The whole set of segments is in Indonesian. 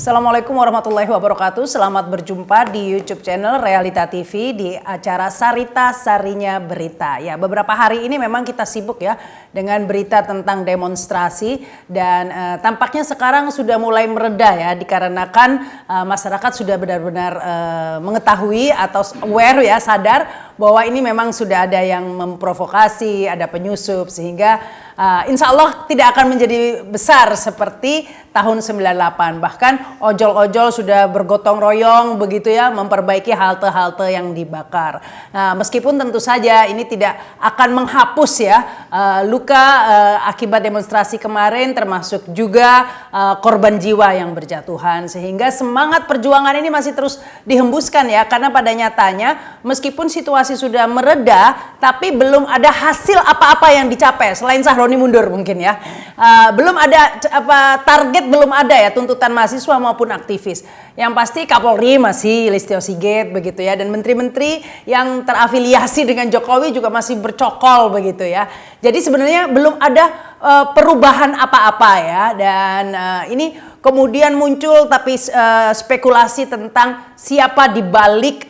Assalamualaikum warahmatullahi wabarakatuh. Selamat berjumpa di YouTube channel Realita TV di acara Sarita Sarinya Berita. Ya, beberapa hari ini memang kita sibuk ya dengan berita tentang demonstrasi dan tampaknya sekarang sudah mulai mereda ya dikarenakan masyarakat sudah benar-benar mengetahui atau aware ya, sadar bahwa ini memang sudah ada yang memprovokasi, ada penyusup sehingga insya Allah tidak akan menjadi besar seperti tahun 98. Bahkan ojol-ojol sudah bergotong royong begitu ya memperbaiki halte-halte yang dibakar. Nah, meskipun tentu saja ini tidak akan menghapus ya luka akibat demonstrasi kemarin, termasuk juga korban jiwa yang berjatuhan, sehingga semangat perjuangan ini masih terus dihembuskan ya, karena pada nyatanya meskipun situasi sudah mereda tapi belum ada hasil apa-apa yang dicapai selain Sahroni mundur mungkin ya. Belum ada target, belum ada ya tuntutan mahasiswa maupun aktivis. Yang pasti Kapolri masih Listio Sigit begitu ya, dan menteri-menteri yang terafiliasi dengan Jokowi juga masih bercokol begitu ya. Jadi sebenarnya belum ada perubahan apa-apa ya, dan ini kemudian muncul tapi spekulasi tentang siapa di balik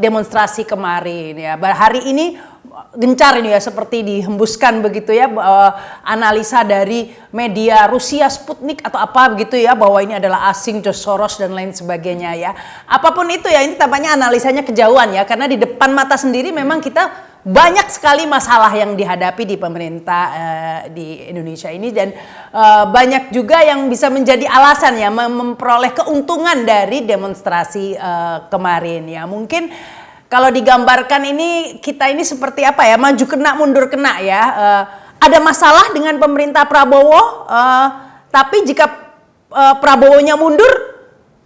demonstrasi kemarin ya. Hari ini gencar ini ya, seperti dihembuskan begitu ya analisa dari media Rusia Sputnik atau apa begitu ya, bahwa ini adalah asing, George Soros dan lain sebagainya ya. Apapun itu ya, ini tampaknya analisanya kejauhan ya, karena di depan mata sendiri memang kita banyak sekali masalah yang dihadapi di pemerintah di Indonesia ini, dan banyak juga yang bisa menjadi alasan ya memperoleh keuntungan dari demonstrasi kemarin ya. Mungkin kalau digambarkan ini, kita ini seperti apa ya, maju kena mundur kena ya. Ada masalah dengan pemerintah Prabowo, tapi jika Prabowonya mundur,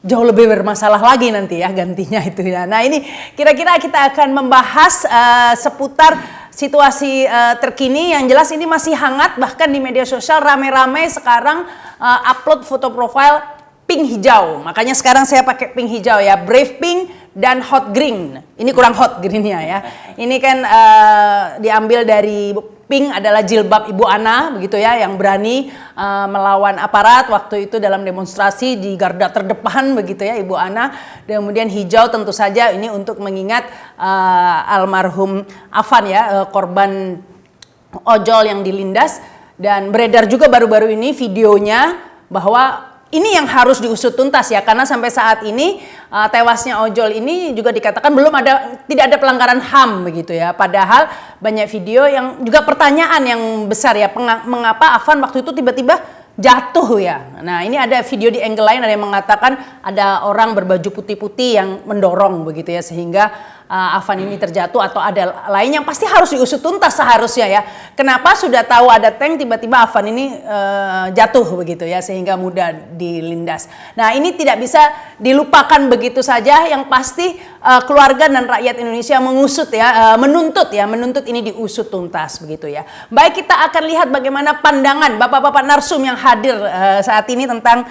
jauh lebih bermasalah lagi nanti ya gantinya itu ya. Nah ini kira-kira kita akan membahas seputar situasi terkini. Yang jelas ini masih hangat, bahkan di media sosial rame-rame sekarang upload foto profile pink hijau. Makanya sekarang saya pakai pink hijau ya, brave pink dan hot green. Ini kurang hot greennya ya. Ini kan diambil dari pink adalah jilbab Ibu Ana begitu ya, yang berani melawan aparat waktu itu dalam demonstrasi di garda terdepan begitu ya Ibu Ana. Kemudian hijau tentu saja ini untuk mengingat almarhum Afan ya, korban ojol yang dilindas. Dan beredar juga baru-baru ini videonya bahwa ini yang harus diusut tuntas ya, karena sampai saat ini tewasnya ojol ini juga dikatakan tidak ada pelanggaran HAM begitu ya. Padahal banyak video yang juga pertanyaan yang besar ya, mengapa Afan waktu itu tiba-tiba jatuh ya. Nah ini ada video di angle lain, ada yang mengatakan ada orang berbaju putih-putih yang mendorong begitu ya, sehingga Afan ini terjatuh, atau ada lain yang pasti harus diusut tuntas seharusnya ya. Kenapa sudah tahu ada tank tiba-tiba Afan ini jatuh begitu ya, sehingga mudah dilindas. Nah ini tidak bisa dilupakan begitu saja. Yang pasti keluarga dan rakyat Indonesia menuntut ini diusut tuntas begitu ya. Baik, kita akan lihat bagaimana pandangan bapak-bapak narsum yang hadir saat ini tentang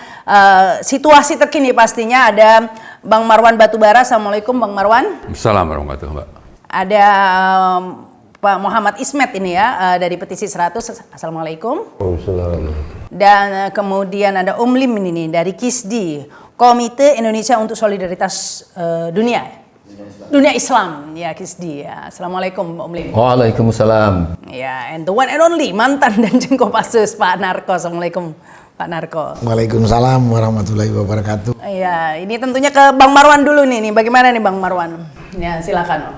situasi terkini. Pastinya ada Bang Marwan Batubara. Assalamualaikum Bang Marwan. Assalamualaikum warahmatullahi wabarakatuh. Ada Pak Muhammad Ismet ini ya dari Petisi 100. Assalamualaikum. Dan kemudian ada Lim ini dari KISDI, Komite Indonesia untuk Solidaritas Dunia Islam ya, KISDI ya. Assalamualaikum Lim. Waalaikumsalam. Ya, and the one and only mantan dan Jengkopassus Pak Narko. Assalamualaikum Pak Narko. Waalaikumsalam warahmatullahi wabarakatuh. Iya, ini tentunya ke Bang Marwan dulu nih. Bagaimana nih Bang Marwan? Ya, silakan.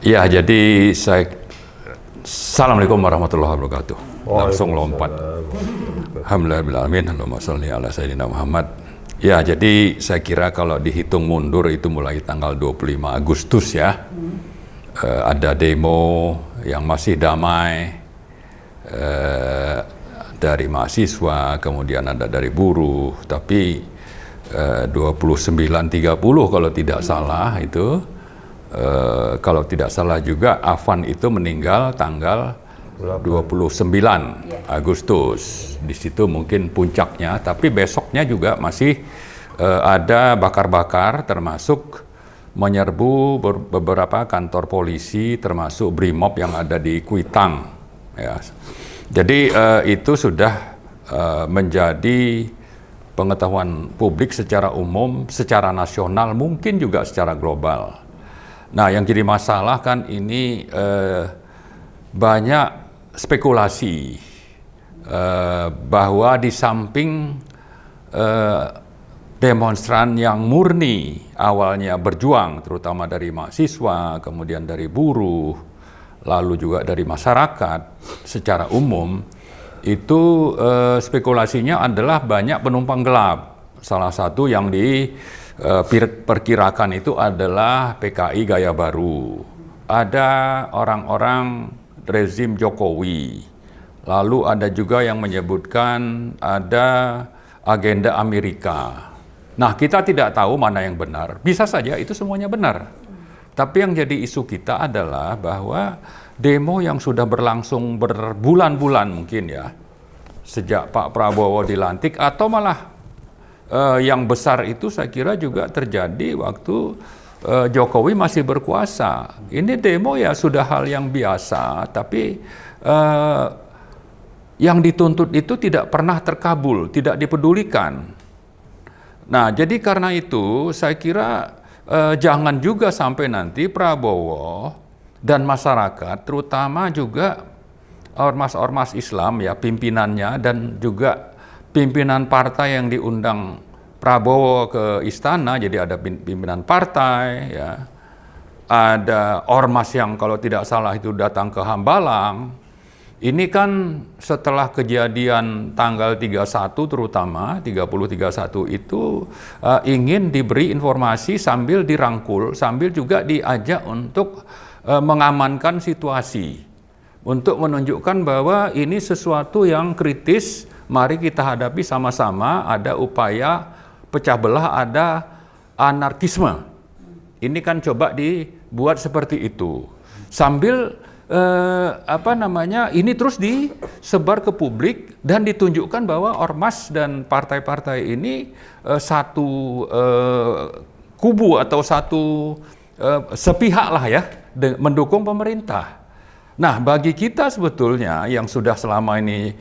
Ya, jadi Assalamualaikum warahmatullahi wabarakatuh. Langsung lompat. Alhamdulillahirrahmanirrahim. Allahumma sholli ala sayyidina Muhammad. Ya, jadi saya kira kalau dihitung mundur itu mulai tanggal 25 Agustus ya. Ada demo yang masih damai. Dari mahasiswa, kemudian ada dari buruh, tapi 29.30 kalau tidak salah itu, kalau tidak salah juga Afan itu meninggal tanggal 29 Agustus. Di situ mungkin puncaknya, tapi besoknya juga masih ada bakar-bakar, termasuk menyerbu beberapa kantor polisi, termasuk Brimob yang ada di Kuitang ya. Jadi itu sudah menjadi pengetahuan publik secara umum, secara nasional, mungkin juga secara global. Nah, yang jadi masalah kan ini banyak spekulasi bahwa di samping demonstran yang murni awalnya berjuang, terutama dari mahasiswa, kemudian dari buruh, lalu juga dari masyarakat secara umum, itu spekulasinya adalah banyak penumpang gelap. Salah satu yang diperkirakan itu adalah PKI Gaya Baru. Ada orang-orang rezim Jokowi. Lalu ada juga yang menyebutkan ada agenda Amerika. Nah, kita tidak tahu mana yang benar. Bisa saja itu semuanya benar. Tapi yang jadi isu kita adalah bahwa demo yang sudah berlangsung berbulan-bulan mungkin ya, sejak Pak Prabowo dilantik, atau malah yang besar itu saya kira juga terjadi waktu Jokowi masih berkuasa. Ini demo ya sudah hal yang biasa, tapi yang dituntut itu tidak pernah terkabul, tidak dipedulikan. Nah, jadi karena itu saya kira jangan juga sampai nanti Prabowo dan masyarakat, terutama juga ormas-ormas Islam ya, pimpinannya dan juga pimpinan partai yang diundang Prabowo ke istana, jadi ada pimpinan partai ya, ada ormas yang kalau tidak salah itu datang ke Hambalang. Ini kan setelah kejadian tanggal 31 terutama 30-31 itu ingin diberi informasi sambil dirangkul, sambil juga diajak untuk mengamankan situasi, untuk menunjukkan bahwa ini sesuatu yang kritis, mari kita hadapi sama-sama, ada upaya pecah belah, ada anarkisme. Ini kan coba dibuat seperti itu. Sambil ini terus disebar ke publik dan ditunjukkan bahwa ormas dan partai-partai ini satu kubu atau satu sepihak lah ya, mendukung pemerintah. Nah, bagi kita sebetulnya yang sudah selama ini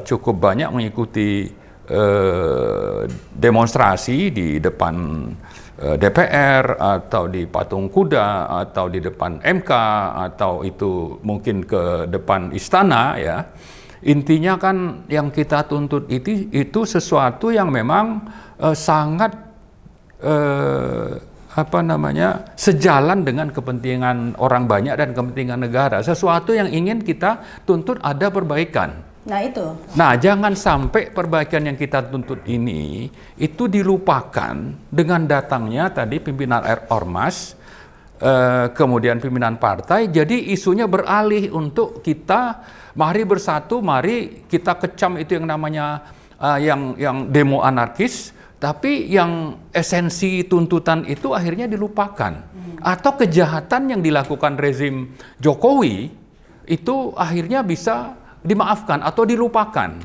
cukup banyak mengikuti demonstrasi di depan DPR atau di Patung Kuda atau di depan MK atau itu mungkin ke depan istana ya, intinya kan yang kita tuntut itu sesuatu yang memang sangat sejalan dengan kepentingan orang banyak dan kepentingan negara, sesuatu yang ingin kita tuntut ada perbaikan. Nah itu. Nah, jangan sampai perbaikan yang kita tuntut ini itu dilupakan dengan datangnya tadi pimpinan ormas, kemudian pimpinan partai. Jadi isunya beralih untuk kita mari bersatu, mari kita kecam itu yang namanya yang demo anarkis. Tapi yang esensi tuntutan itu akhirnya dilupakan. Atau kejahatan yang dilakukan rezim Jokowi itu akhirnya bisa dimaafkan atau dilupakan.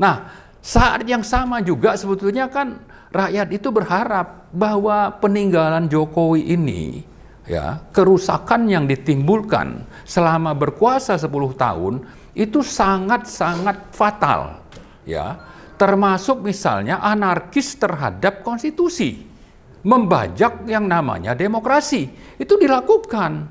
Nah, saat yang sama juga sebetulnya kan rakyat itu berharap bahwa peninggalan Jokowi ini ya, kerusakan yang ditimbulkan selama berkuasa 10 tahun itu sangat-sangat fatal ya. Termasuk misalnya anarkis terhadap konstitusi, membajak yang namanya demokrasi, itu dilakukan.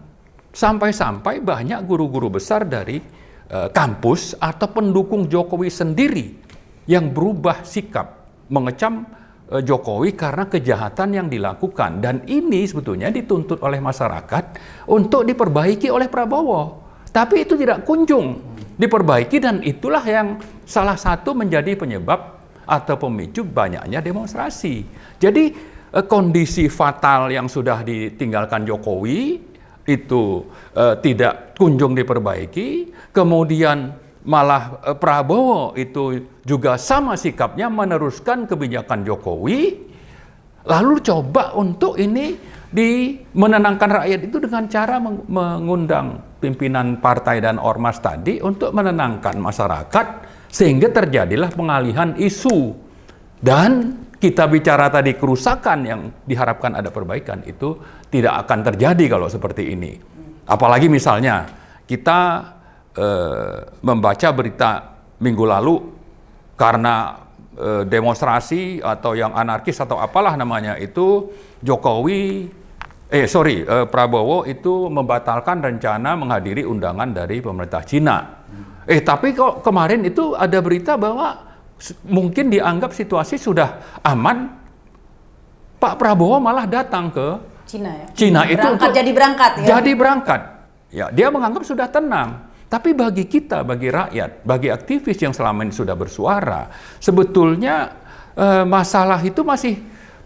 Sampai-sampai banyak guru-guru besar dari kampus atau pendukung Jokowi sendiri yang berubah sikap, mengecam Jokowi karena kejahatan yang dilakukan. Dan ini sebetulnya dituntut oleh masyarakat untuk diperbaiki oleh Prabowo. Tapi itu tidak kunjung diperbaiki, dan itulah yang salah satu menjadi penyebab atau pemicu banyaknya demonstrasi. Jadi kondisi fatal yang sudah ditinggalkan Jokowi itu tidak kunjung diperbaiki, kemudian malah Prabowo itu juga sama sikapnya meneruskan kebijakan Jokowi, lalu coba untuk ini menenangkan rakyat itu dengan cara mengundang pimpinan partai dan ormas tadi untuk menenangkan masyarakat, sehingga terjadilah pengalihan isu. Dan kita bicara tadi kerusakan yang diharapkan ada perbaikan itu tidak akan terjadi kalau seperti ini. Apalagi misalnya kita membaca berita minggu lalu karena demonstrasi atau yang anarkis atau apalah namanya itu, Prabowo itu membatalkan rencana menghadiri undangan dari pemerintah Cina. Tapi kok kemarin itu ada berita bahwa mungkin dianggap situasi sudah aman, Pak Prabowo malah datang ke Cina itu jadi berangkat. Ya, dia menganggap sudah tenang. Tapi bagi kita, bagi rakyat, bagi aktivis yang selama ini sudah bersuara, sebetulnya masalah itu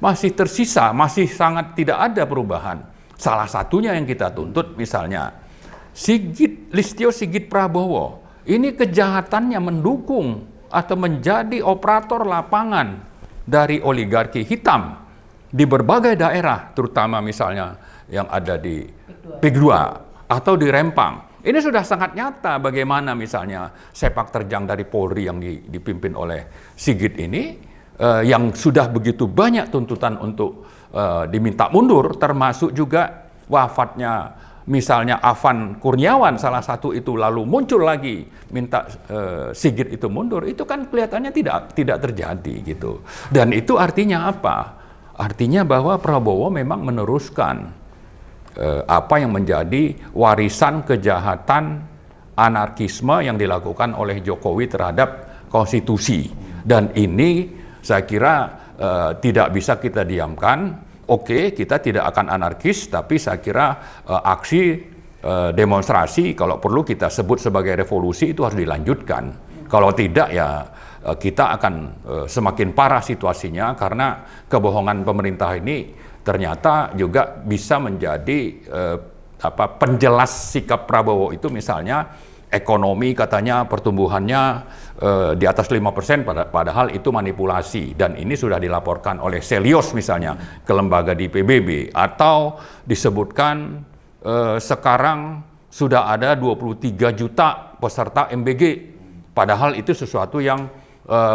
masih tersisa, masih sangat tidak ada perubahan. Salah satunya yang kita tuntut misalnya Listio Sigit Prabowo, ini kejahatannya mendukung atau menjadi operator lapangan dari oligarki hitam di berbagai daerah, terutama misalnya yang ada di PIK 2 atau di Rempang. Ini sudah sangat nyata bagaimana misalnya sepak terjang dari Polri yang dipimpin oleh Sigit ini, yang sudah begitu banyak tuntutan untuk diminta mundur, termasuk juga wafatnya misalnya Afan Kurniawan salah satu itu, lalu muncul lagi minta Sigit itu mundur, itu kan kelihatannya tidak terjadi gitu. Dan itu artinya apa? Artinya bahwa Prabowo memang meneruskan apa yang menjadi warisan kejahatan anarkisme yang dilakukan oleh Jokowi terhadap konstitusi. Dan ini saya kira tidak bisa kita diamkan. Oke, kita tidak akan anarkis, tapi saya kira aksi demonstrasi kalau perlu kita sebut sebagai revolusi itu harus dilanjutkan. Kalau tidak ya kita akan semakin parah situasinya, karena kebohongan pemerintah ini ternyata juga bisa menjadi penjelas sikap Prabowo itu. Misalnya ekonomi katanya pertumbuhannya di atas 5%, padahal itu manipulasi, dan ini sudah dilaporkan oleh Selios misalnya ke lembaga di PBB, atau disebutkan sekarang sudah ada 23 juta peserta MBG, padahal itu sesuatu yang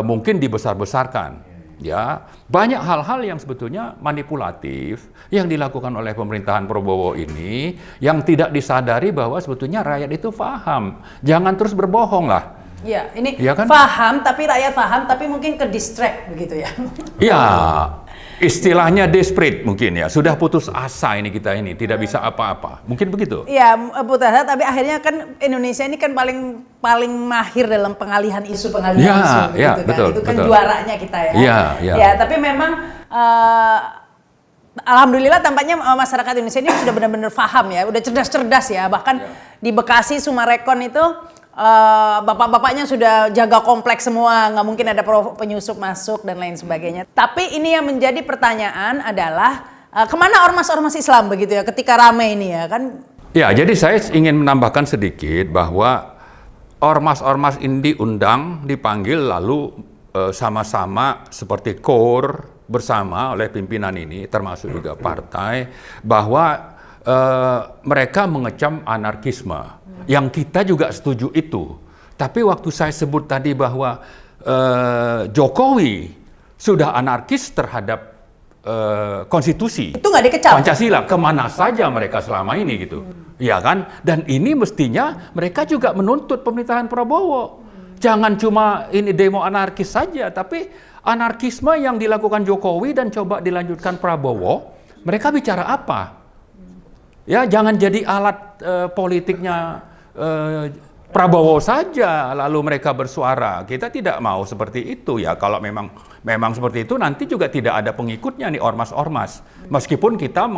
mungkin dibesar-besarkan. Ya, banyak hal-hal yang sebetulnya manipulatif yang dilakukan oleh pemerintahan Prabowo ini, yang tidak disadari bahwa sebetulnya rakyat itu paham. Jangan terus berbohong lah. Ya, ini ya kan? Paham, tapi rakyat paham, tapi mungkin ke distract begitu ya. Ya, istilahnya desperate mungkin ya. Sudah putus asa ini kita ini, tidak bisa apa-apa. Mungkin begitu. Iya, putus asa, tapi akhirnya kan Indonesia ini kan paling mahir dalam pengalihan isu ya, isu ya, gitu betul, kan. Itu kan betul. juaranya kita ya. Ya, ya. Ya, tapi memang alhamdulillah tampaknya masyarakat Indonesia ini sudah benar-benar paham ya, udah cerdas-cerdas ya. Bahkan di Bekasi, Sumarekon itu bapak-bapaknya sudah jaga kompleks semua, nggak mungkin ada penyusup masuk dan lain sebagainya. Tapi ini yang menjadi pertanyaan adalah kemana ormas-ormas Islam begitu ya ketika ramai ini ya kan? Ya, jadi saya ingin menambahkan sedikit bahwa ormas-ormas ini diundang, dipanggil, lalu sama-sama seperti core bersama oleh pimpinan ini, termasuk juga partai, bahwa mereka mengecam anarkisme. Yang kita juga setuju itu. Tapi waktu saya sebut tadi bahwa Jokowi sudah anarkis terhadap konstitusi, itu nggak dikecam. Pancasila, kemana saja mereka selama ini gitu, ya kan? Dan ini mestinya mereka juga menuntut pemerintahan Prabowo. Jangan cuma ini demo anarkis saja, tapi anarkisme yang dilakukan Jokowi dan coba dilanjutkan Prabowo, mereka bicara apa? Ya, jangan jadi alat politiknya Prabowo saja, lalu mereka bersuara. Kita tidak mau seperti itu ya. Kalau memang seperti itu, nanti juga tidak ada pengikutnya nih ormas-ormas. Meskipun kita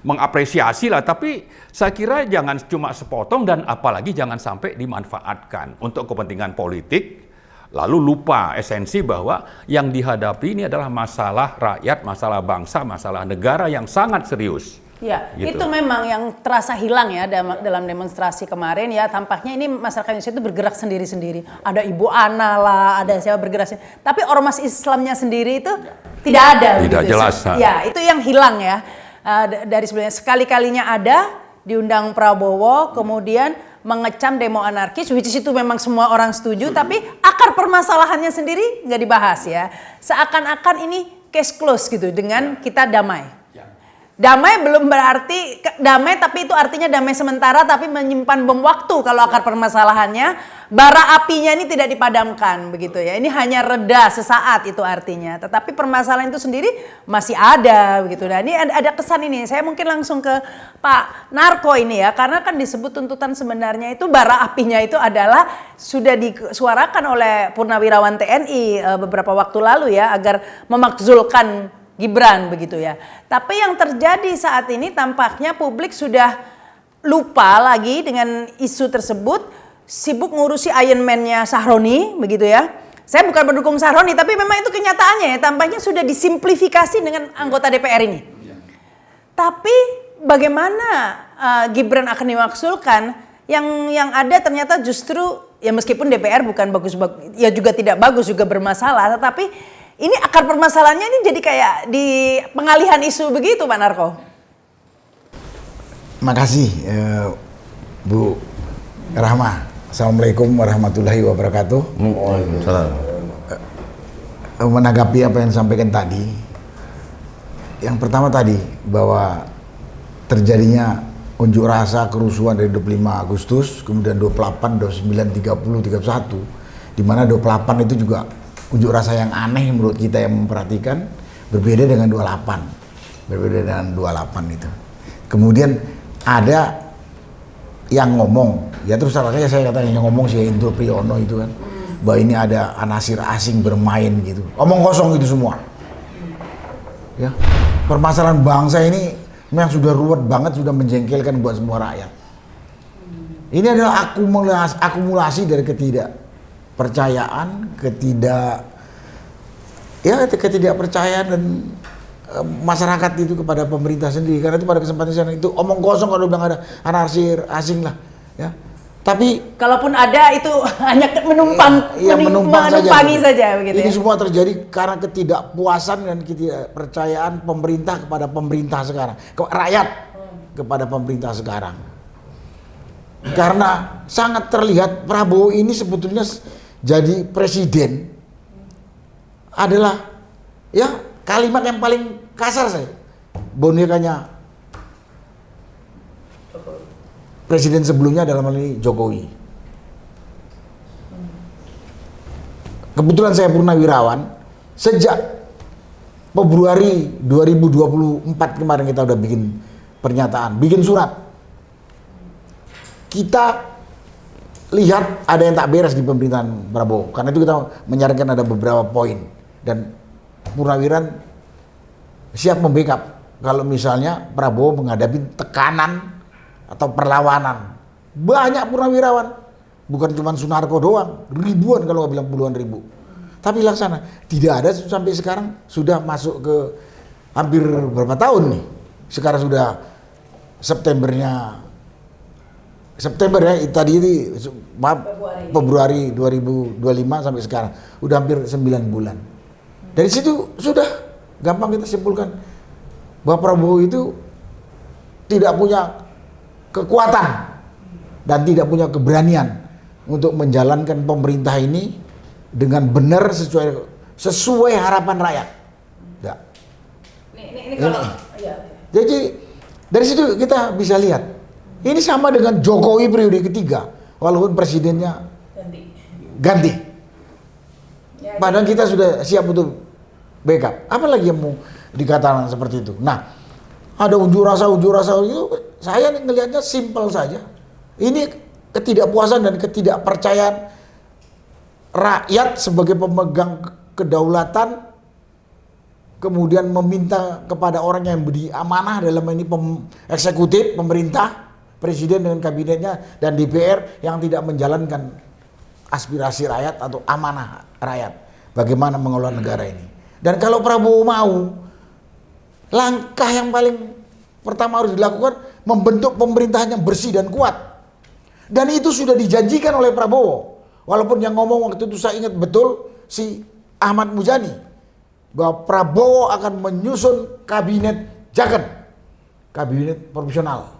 mengapresiasi lah, tapi saya kira jangan cuma sepotong, dan apalagi jangan sampai dimanfaatkan untuk kepentingan politik, lalu lupa esensi bahwa yang dihadapi ini adalah masalah rakyat, masalah bangsa, masalah negara yang sangat serius. Ya, gitu. Itu memang yang terasa hilang ya dalam demonstrasi kemarin ya. Tampaknya ini masyarakat Indonesia itu bergerak sendiri-sendiri. Ada Ibu Ana lah, ada siapa bergerak sendiri. Tapi ormas Islamnya sendiri itu tidak ada. Tidak gitu. jelas. Ya, itu yang hilang ya. Dari sebelumnya sekali-kalinya ada diundang Prabowo, kemudian mengecam demo anarkis, which is itu memang semua orang setuju, tapi akar permasalahannya sendiri nggak dibahas ya. Seakan-akan ini case close gitu dengan kita damai. Damai belum berarti damai, tapi itu artinya damai sementara tapi menyimpan bom waktu kalau akar permasalahannya. Bara apinya ini tidak dipadamkan begitu ya. Ini hanya reda sesaat itu artinya. Tetapi permasalahan itu sendiri masih ada begitu. Nah, ini ada kesan ini. Saya mungkin langsung ke Pak Narko ini ya, karena kan disebut tuntutan sebenarnya itu bara apinya itu adalah sudah disuarakan oleh Purnawirawan TNI beberapa waktu lalu ya, agar memakzulkan Gibran begitu ya. Tapi yang terjadi saat ini tampaknya publik sudah lupa lagi dengan isu tersebut, sibuk ngurusi Iron Man-nya Sahroni begitu ya. Saya bukan mendukung Sahroni, tapi memang itu kenyataannya ya, tampaknya sudah disimplifikasi dengan anggota DPR ini. Tapi bagaimana Gibran akan dimaksulkan yang ada ternyata justru ya, meskipun DPR bukan bagus, ya juga tidak bagus, juga bermasalah, tetapi ini akar permasalahannya ini jadi kayak di pengalihan isu begitu, Pak Narko. Makasih Bu Rahma. Assalamualaikum warahmatullahi wabarakatuh. Waalaikumsalam. Menanggapi apa yang disampaikan tadi, yang pertama tadi bahwa terjadinya unjuk rasa kerusuhan dari 25 Agustus, kemudian 28, 29, 30, 31, di mana 28 itu juga unjuk rasa yang aneh menurut kita yang memperhatikan, berbeda dengan 28. Berbeda dengan 28 itu. Kemudian ada yang ngomong, ya terus terangnya saya katanya yang ngomong si Indro Priyono itu kan, bahwa ini ada anasir asing bermain gitu. Omong kosong itu semua. Ya, permasalahan bangsa ini memang sudah ruwet banget, sudah menjengkelkan buat semua rakyat. Ini adalah akumulasi dari ketidakpercayaan, ketidakpercayaan dan masyarakat itu kepada pemerintah sendiri. Karena itu pada kesempatan itu omong kosong kalau bilang ada anasir asing lah, ya. Tapi kalaupun ada itu hanya menumpangi saja begitu. Ini Ya? semua terjadi karena ketidakpuasan dan ketidakpercayaan pemerintah kepada pemerintah sekarang, rakyat kepada pemerintah sekarang. Karena sangat terlihat Prabowo ini sebetulnya jadi presiden adalah ya kalimat yang paling kasar saya, bonekanya presiden sebelumnya dalam hal ini Jokowi. Kebetulan saya purnawirawan sejak Februari 2024 kemarin kita udah bikin pernyataan, bikin surat. Kita lihat ada yang tak beres di pemerintahan Prabowo. Karena itu kita menyarankan ada beberapa poin dan Purnawirawan siap membackup kalau misalnya Prabowo menghadapi tekanan atau perlawanan. Banyak purnawirawan, bukan cuma Sunarko doang, ribuan kalau nggak bilang puluhan ribu. Tapi laksana tidak ada sampai sekarang, sudah masuk ke hampir berapa tahun nih. Sekarang sudah September ya tadi ini Februari 2025 sampai sekarang udah hampir 9 bulan. Dari situ sudah gampang kita simpulkan bahwa Prabowo itu tidak punya kekuatan dan tidak punya keberanian untuk menjalankan pemerintah ini dengan benar sesuai harapan rakyat. Ya. Ini kalau Jadi dari situ kita bisa lihat ini sama dengan Jokowi periode ketiga walaupun presidennya ganti. Padahal kita sudah siap untuk backup. Apalagi yang mau dikatakan seperti itu. Nah, ada unjuk rasa itu saya ngelihatnya simpel saja. Ini ketidakpuasan dan ketidakpercayaan rakyat sebagai pemegang kedaulatan, kemudian meminta kepada orang yang beri amanah dalam ini eksekutif, pemerintah, presiden dengan kabinetnya dan DPR yang tidak menjalankan aspirasi rakyat atau amanah rakyat. Bagaimana mengelola negara ini. Dan kalau Prabowo mau, langkah yang paling pertama harus dilakukan membentuk pemerintahan yang bersih dan kuat. Dan itu sudah dijanjikan oleh Prabowo. Walaupun yang ngomong waktu itu saya ingat betul si Ahmad Muzani bahwa Prabowo akan menyusun kabinet Jagen, kabinet profesional.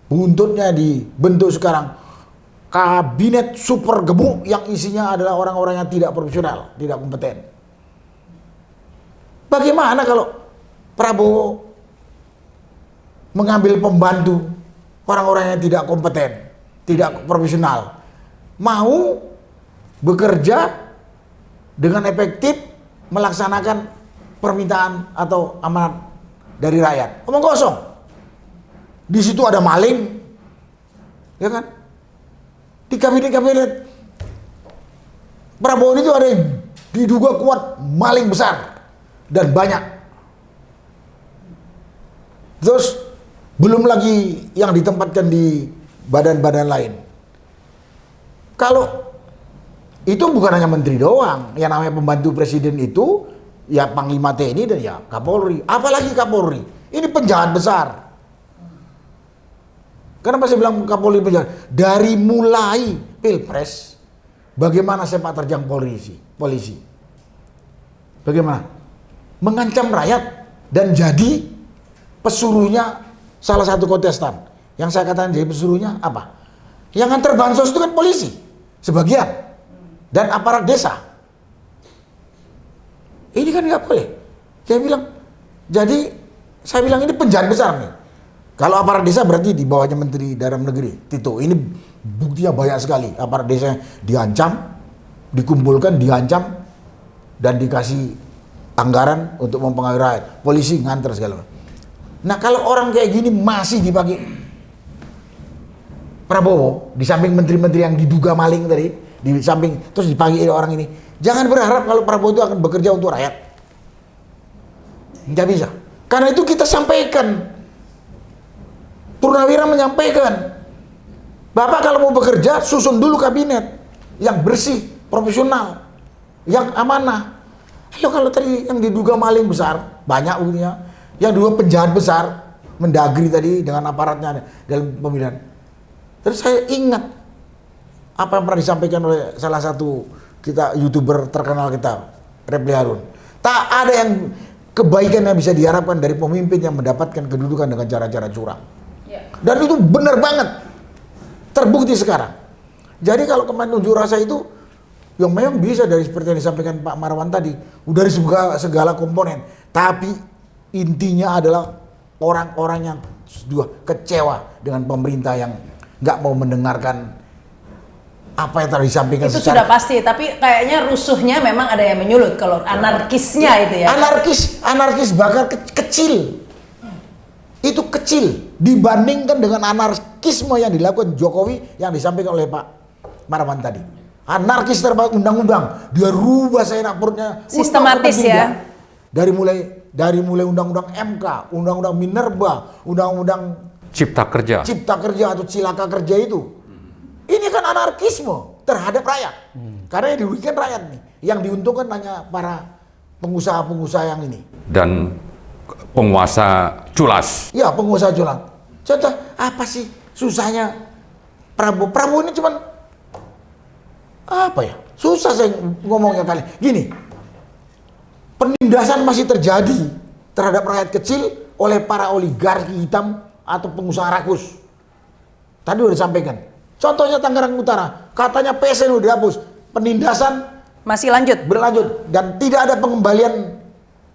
Buntutnya dibentuk sekarang kabinet super gemuk yang isinya adalah orang-orang yang tidak profesional, tidak kompeten. Bagaimana kalau Prabowo mengambil pembantu orang-orang yang tidak kompeten, tidak profesional, mau bekerja dengan efektif melaksanakan permintaan atau amanat dari rakyat. Omong kosong. Di situ ada maling, ya kan? Di kabinet Prabowo itu ada yang diduga kuat maling besar dan banyak. Terus belum lagi yang ditempatkan di badan-badan lain. Kalau itu bukan hanya menteri doang, yang namanya pembantu presiden itu ya Panglima TNI dan ya Kapolri, apalagi Kapolri. Ini penjahat besar. Kenapa saya bilang Kapolri penjahat? Dari mulai Pilpres, bagaimana sepak terjang polisi? Bagaimana? Mengancam rakyat dan jadi pesuruhnya salah satu kontestan. Yang saya katakan jadi pesuruhnya apa? Yang antar bansos itu kan polisi, sebagian, dan aparat desa. Ini kan nggak boleh. Saya bilang ini penjahat besar nih. Kalau aparat desa berarti di bawahnya Menteri Dalam Negeri Tito. Ini buktinya banyak sekali. Aparat desa diancam, dikumpulkan, diancam, dan dikasih anggaran untuk mempengaruhi rakyat. Polisi nganter segala macam. Nah kalau orang kayak gini masih dipakai Prabowo, di samping menteri-menteri yang diduga maling tadi, di samping terus dipanggil orang ini, jangan berharap kalau Prabowo itu akan bekerja untuk rakyat. Nggak bisa. Karena itu kita sampaikan, Purnawira menyampaikan, Bapak kalau mau bekerja susun dulu kabinet yang bersih, profesional, yang amanah. Lalu kalau tadi yang diduga maling besar, banyak buktinya, yang dua penjahat besar, Mendagri tadi dengan aparatnya dalam pemilihan. Terus saya ingat apa yang pernah disampaikan oleh salah satu YouTuber terkenal kita, Refli Harun. Tak ada yang kebaikan yang bisa diharapkan dari pemimpin yang mendapatkan kedudukan dengan cara-cara curang. Dan itu benar banget, terbukti sekarang. Jadi kalau kemarin unjuk rasa itu, yang memang bisa dari seperti yang disampaikan Pak Marwan tadi, udah dari segala komponen. Tapi intinya adalah orang-orang yang sudah kecewa dengan pemerintah yang nggak mau mendengarkan apa yang tadi disampaikan. Itu sudah pasti, tapi kayaknya rusuhnya memang ada yang menyulut kalau anarkisnya itu ya. Anarkis bakal kecil. Itu kecil dibandingkan dengan anarkisme yang dilakukan Jokowi yang disampaikan oleh Pak Marwan tadi. Anarkis terhadap undang-undang, dia rubah seenak perutnya. Sistematis ya. Dari mulai undang-undang MK, undang-undang Minerba, undang-undang Cipta Kerja atau Cilaka Kerja itu. Ini kan anarkisme terhadap rakyat. Karena yang dirugikan rakyat nih. Yang diuntungkan hanya para pengusaha-pengusaha yang ini. dan penguasa culas. Ya, pengusaha culas. Contoh, apa sih susahnya Prabowo? Prabowo ini cuman apa ya? Susah saya ngomongnya kali. Gini, penindasan masih terjadi terhadap rakyat kecil oleh para oligarki hitam atau pengusaha rakus. Tadi udah disampaikan. Contohnya Tangerang Utara, katanya PSN udah dihapus, penindasan Masih lanjut. berlanjut dan tidak ada pengembalian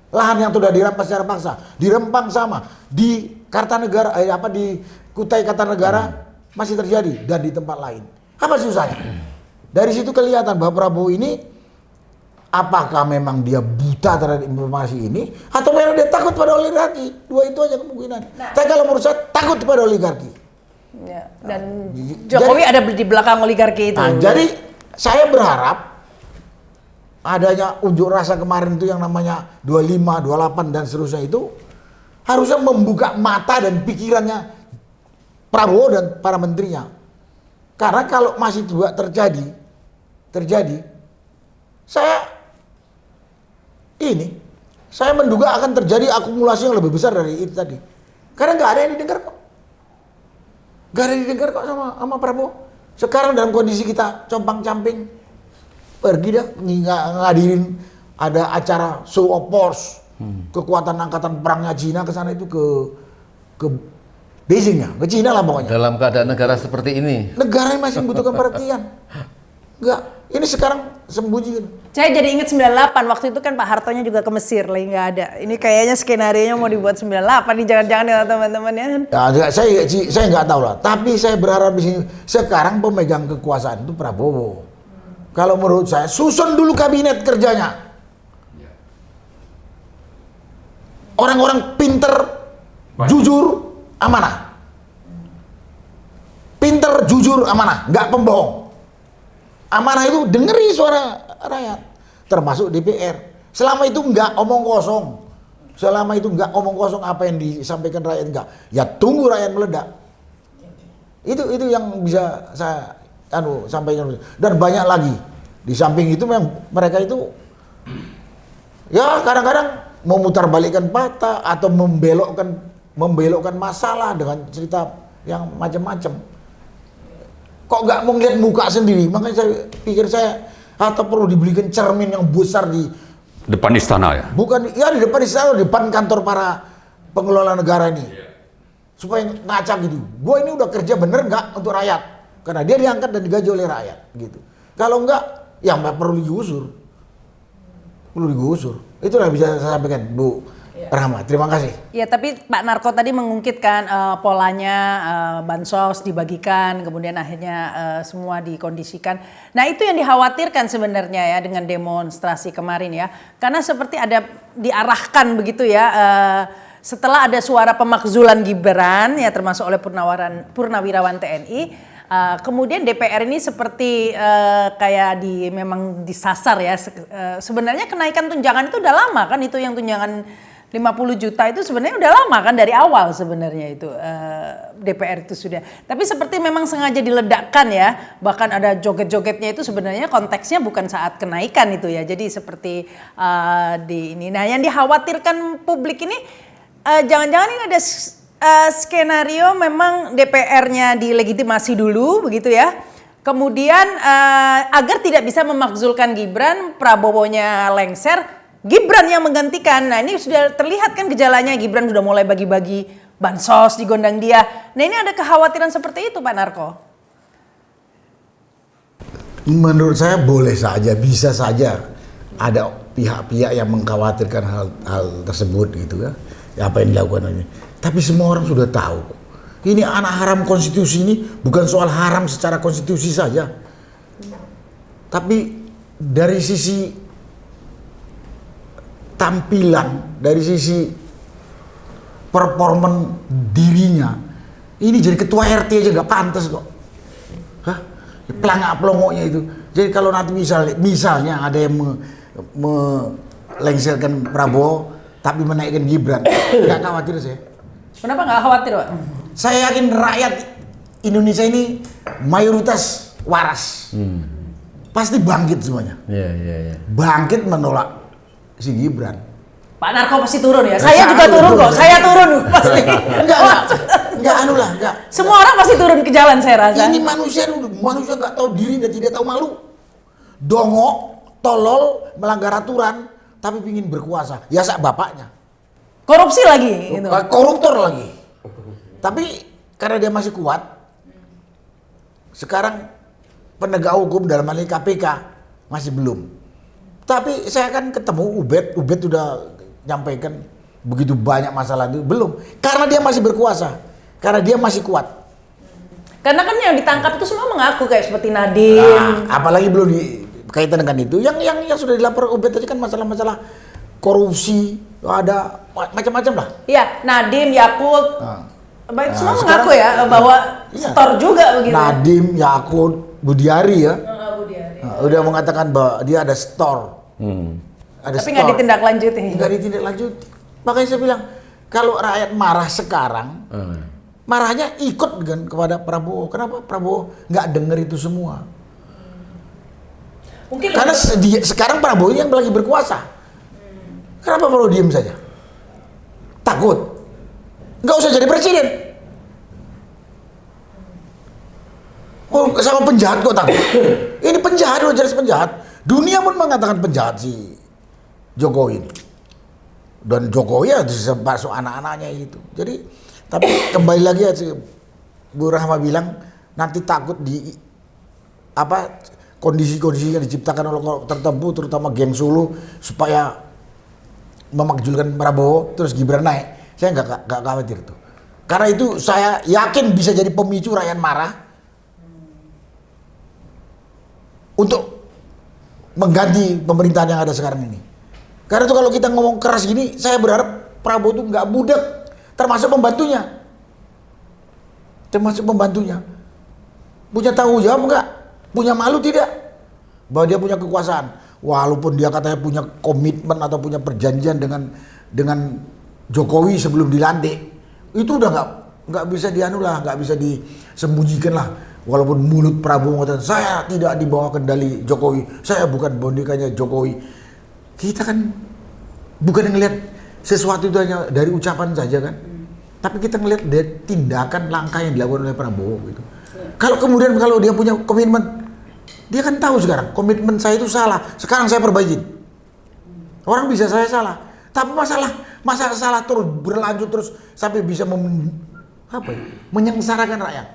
lahan yang sudah dirampas secara paksa. Di Rempang sama, di Kartanegara, di Kutai Kartanegara masih terjadi dan di tempat lain. Apa susahnya? Dari situ kelihatan bahwa Prabowo ini apakah memang dia buta terhadap informasi ini atau memang dia takut pada oligarki. Dua itu aja kemungkinan. Tapi kalau menurut saya takut pada oligarki. Ya, dan Jokowi ada di belakang oligarki itu. Jadi saya berharap adanya unjuk rasa kemarin itu yang namanya 25, 28 dan seterusnya itu harusnya membuka mata dan pikirannya Prabowo dan para menterinya. Karena kalau masih juga terjadi, saya menduga akan terjadi akumulasi yang lebih besar dari itu tadi. Karena nggak ada yang didengar kok. Nggak ada yang didengar kok sama Prabowo. Sekarang dalam kondisi kita compang-camping, pergi dah ngadirin ada acara show of force, kekuatan angkatan perangnya Cina ke sana itu ke Beijing ya, ke Cina lah pokoknya. Dalam keadaan negara seperti ini. Negara yang masih membutuhkan perhatian. Enggak. Ini sekarang sembunyi. Saya jadi ingat 98, waktu itu kan Pak Hartonya juga ke Mesir, lagi nggak ada. Ini kayaknya skenario mau dibuat 98 nih, jangan-jangan ya teman-teman ya. Ya, saya nggak tahu lah. Tapi saya berharap di sini sekarang pemegang kekuasaan itu Prabowo. Kalau menurut saya susun dulu kabinet kerjanya. Orang-orang pinter, jujur, amanah. Pinter, jujur, amanah, nggak pembohong. Amanah itu dengeri suara rakyat, termasuk DPR. Selama itu nggak omong kosong. Selama itu nggak omong kosong apa yang disampaikan rakyat nggak. Ya tunggu rakyat meledak. Itu yang bisa saya sampaikan. Dan banyak lagi. Di samping itu memang mereka itu ya kadang-kadang memutarbalikkan fakta atau membelokkan masalah dengan cerita yang macam-macam. Kok nggak mau ngeliat muka sendiri? Makanya saya pikir atau perlu dibelikan cermin yang besar di Depan istana ya? bukan ya di depan istana, di depan kantor para pengelola negara ini, supaya ngaca gitu. Gue ini udah kerja bener nggak untuk rakyat? Karena dia diangkat dan digaji oleh rakyat gitu. Kalau enggak, ya nggak perlu digusur. Perlu digusur. Itulah yang bisa saya sampaikan, Bu Rahma. Terima kasih. Ya, tapi Pak Narko tadi mengungkitkan polanya bansos dibagikan, kemudian akhirnya semua dikondisikan. Nah, itu yang dikhawatirkan sebenarnya ya dengan demonstrasi kemarin ya. Karena seperti ada diarahkan begitu ya, setelah ada suara pemakzulan Gibran ya termasuk oleh Purnawirawan TNI. Kemudian DPR ini seperti kayak memang disasar ya. Sebenarnya kenaikan tunjangan itu udah lama kan, itu yang tunjangan 50 juta itu sebenarnya udah lama kan, dari awal sebenarnya itu DPR itu sudah. Tapi seperti memang sengaja diledakkan ya. Bahkan ada joget-jogetnya itu sebenarnya konteksnya bukan saat kenaikan itu ya. Jadi seperti di ini. Nah, yang dikhawatirkan publik ini jangan-jangan ini ada skenario memang DPR-nya dilegitimasi dulu begitu ya. Kemudian agar tidak bisa memakzulkan Gibran, Prabowo-nya lengser, Gibran yang menggantikan. Nah, ini sudah terlihat kan gejalanya, Gibran sudah mulai bagi-bagi bansos di gondang dia. Nah, ini ada kekhawatiran seperti itu Pak Narko. Menurut saya boleh saja, bisa saja ada pihak-pihak yang mengkhawatirkan hal tersebut gitu ya. Apa yang dilakukan ini. Tapi semua orang sudah tahu. Ini anak haram konstitusi ini bukan soal haram secara konstitusi saja. Tapi dari sisi tampilan, dari sisi performan dirinya, ini jadi ketua RT aja nggak pantas kok. Hah? Pelangak-pelongoknya itu. Jadi kalau nanti misalnya ada yang melengserkan Prabowo tapi menaikkan Gibran, nggak khawatir saya. Kenapa nggak khawatir Pak? Saya yakin rakyat Indonesia ini mayoritas waras. Pasti bangkit semuanya. Iya. Bangkit menolak si Gibran. Pak Narko pasti turun ya. Saya juga turun kok. Saya turun pasti. Enggak. Semua orang pasti turun ke jalan saya rasa. Ini manusia nggak tahu diri dan tidak tahu malu. Dongok, tolol, melanggar aturan, tapi ingin berkuasa. Ya sak bapaknya. Korupsi lagi gitu. Koruptor lagi. Tapi karena dia masih kuat, sekarang penegak hukum dalam hal ini KPK masih belum. Tapi saya kan ketemu Ubed udah nyampaikan begitu banyak masalah itu, belum. Karena dia masih berkuasa, karena dia masih kuat. Karena kan yang ditangkap itu semua mengaku kayak seperti Nadiem. Apalagi belum kaitan dengan itu. Yang sudah dilapor Ubed tadi kan masalah-masalah korupsi, ada macam-macam lah. Iya, Nadiem, Yakult, baik semua sekarang, mengaku ya bahwa store juga begitu. Nadiem, Yakult, Budiari ya. Budiari. Udah mengatakan bahwa dia ada store. Ada tapi nggak ditindaklanjuti. Nggak ditindaklanjuti. Makanya saya bilang kalau rakyat marah sekarang, marahnya ikut dengan kepada Prabowo. Kenapa Prabowo nggak dengar itu semua? Mungkin karena sekarang Prabowo yang lagi berkuasa. Kenapa Prabowo diem saja? Takut? Nggak usah jadi presiden. Oh, sama penjahat kok takut? Ini penjahat, udah jelas penjahat. Dunia pun mengatakan penjahat si Jokowi ini. Dan Jokowi ya masuk anak-anaknya itu. Jadi, tapi kembali lagi ya, Bu Rahma bilang nanti takut kondisi-kondisi yang diciptakan oleh kelompok tertentu, terutama geng Solo, supaya memakjulkan Prabowo, terus Gibran naik. Saya nggak khawatir itu. Karena itu saya yakin bisa jadi pemicu rakyat marah untuk mengganti pemerintahan yang ada sekarang ini. Karena itu kalau kita ngomong keras gini, saya berharap Prabowo itu nggak budek, termasuk pembantunya. Punya tanggung jawab nggak? Punya malu tidak? Bahwa dia punya kekuasaan. Walaupun dia katanya punya komitmen atau punya perjanjian dengan Jokowi sebelum dilantik, itu udah nggak bisa nggak bisa disembunyikan lah. Walaupun mulut Prabowo mengatakan saya tidak di bawah kendali Jokowi, saya bukan bonekanya Jokowi. Kita kan bukan ngelihat sesuatu itu hanya dari ucapan saja kan, tapi kita ngelihat dari tindakan langkah yang dilakukan oleh Prabowo gitu. Kalau dia punya komitmen, dia kan tahu sekarang komitmen saya itu salah. Sekarang saya perbaikin. Orang bisa saya salah, tapi masalah salah terus berlanjut terus sampai bisa menyengsarakan rakyat.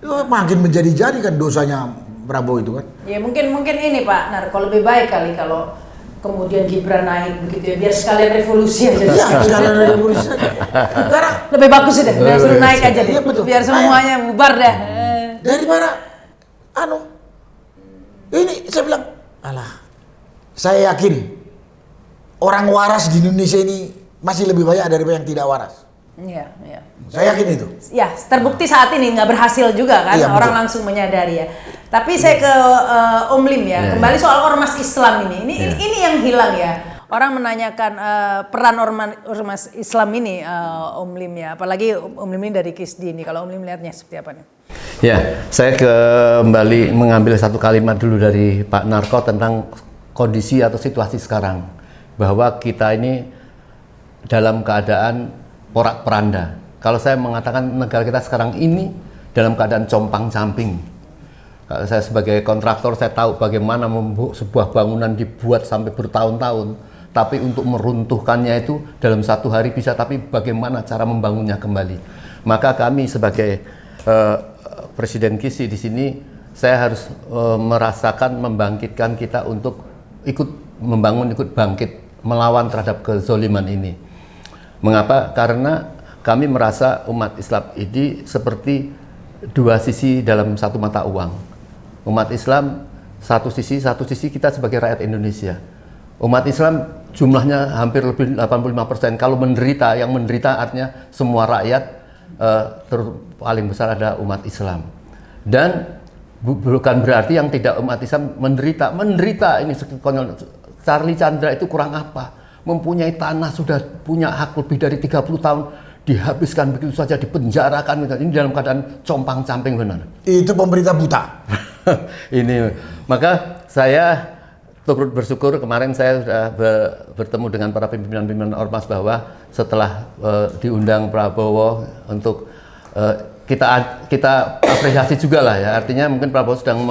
Makin menjadi-jadi kan dosanya Prabowo itu kan. Ya mungkin ini Pak Narko lebih baik kali kalau kemudian Gibran naik begitu ya, biar sekalian revolusi aja. Iya, sekalian revolusi aja. Karena lebih bagus sih deh, suruh naik aja deh. Iya, betul. Biar semuanya bubar dah. Daripada ini saya bilang, saya yakin orang waras di Indonesia ini masih lebih banyak daripada yang tidak waras. Iya. Saya yakin itu. Ya, terbukti saat ini nggak berhasil juga kan, iya, orang betul. langsung menyadari ya. Tapi saya ke Om Lim ya, kembali soal ormas Islam ini yang hilang ya. Orang menanyakan peran ormas Islam ini, Om Lim ya. Apalagi Om Lim ini dari KISDI ini. Kalau Om Lim lihatnya seperti apa nih? Ya, saya kembali mengambil satu kalimat dulu dari Pak Narko tentang kondisi atau situasi sekarang, bahwa kita ini dalam keadaan porak-poranda. Kalau saya mengatakan negara kita sekarang ini dalam keadaan compang-camping. Kalau saya sebagai kontraktor, saya tahu bagaimana sebuah bangunan dibuat sampai bertahun-tahun, tapi untuk meruntuhkannya itu dalam satu hari bisa, tapi bagaimana cara membangunnya kembali. Maka kami sebagai Presiden KISI di sini, saya harus merasakan membangkitkan kita untuk ikut bangkit melawan terhadap kezoliman ini. Mengapa? Karena kami merasa umat Islam ini seperti dua sisi dalam satu mata uang. Umat Islam satu sisi kita sebagai rakyat Indonesia. Umat Islam jumlahnya hampir lebih 85%. Kalau yang menderita artinya semua rakyat, paling besar ada umat Islam. Dan bukan berarti yang tidak umat Islam menderita ini konyol. Charlie Chandra itu kurang apa? Mempunyai tanah, sudah punya hak lebih dari 30 tahun, dihabiskan begitu saja, dipenjarakan. Ini dalam keadaan compang-camping benar. Itu pemerintah buta. Ini, maka saya turut bersyukur kemarin saya sudah bertemu dengan para pimpinan-pimpinan ormas bahwa setelah diundang Prabowo untuk kita apresiasi juga lah ya. Artinya mungkin Prabowo sedang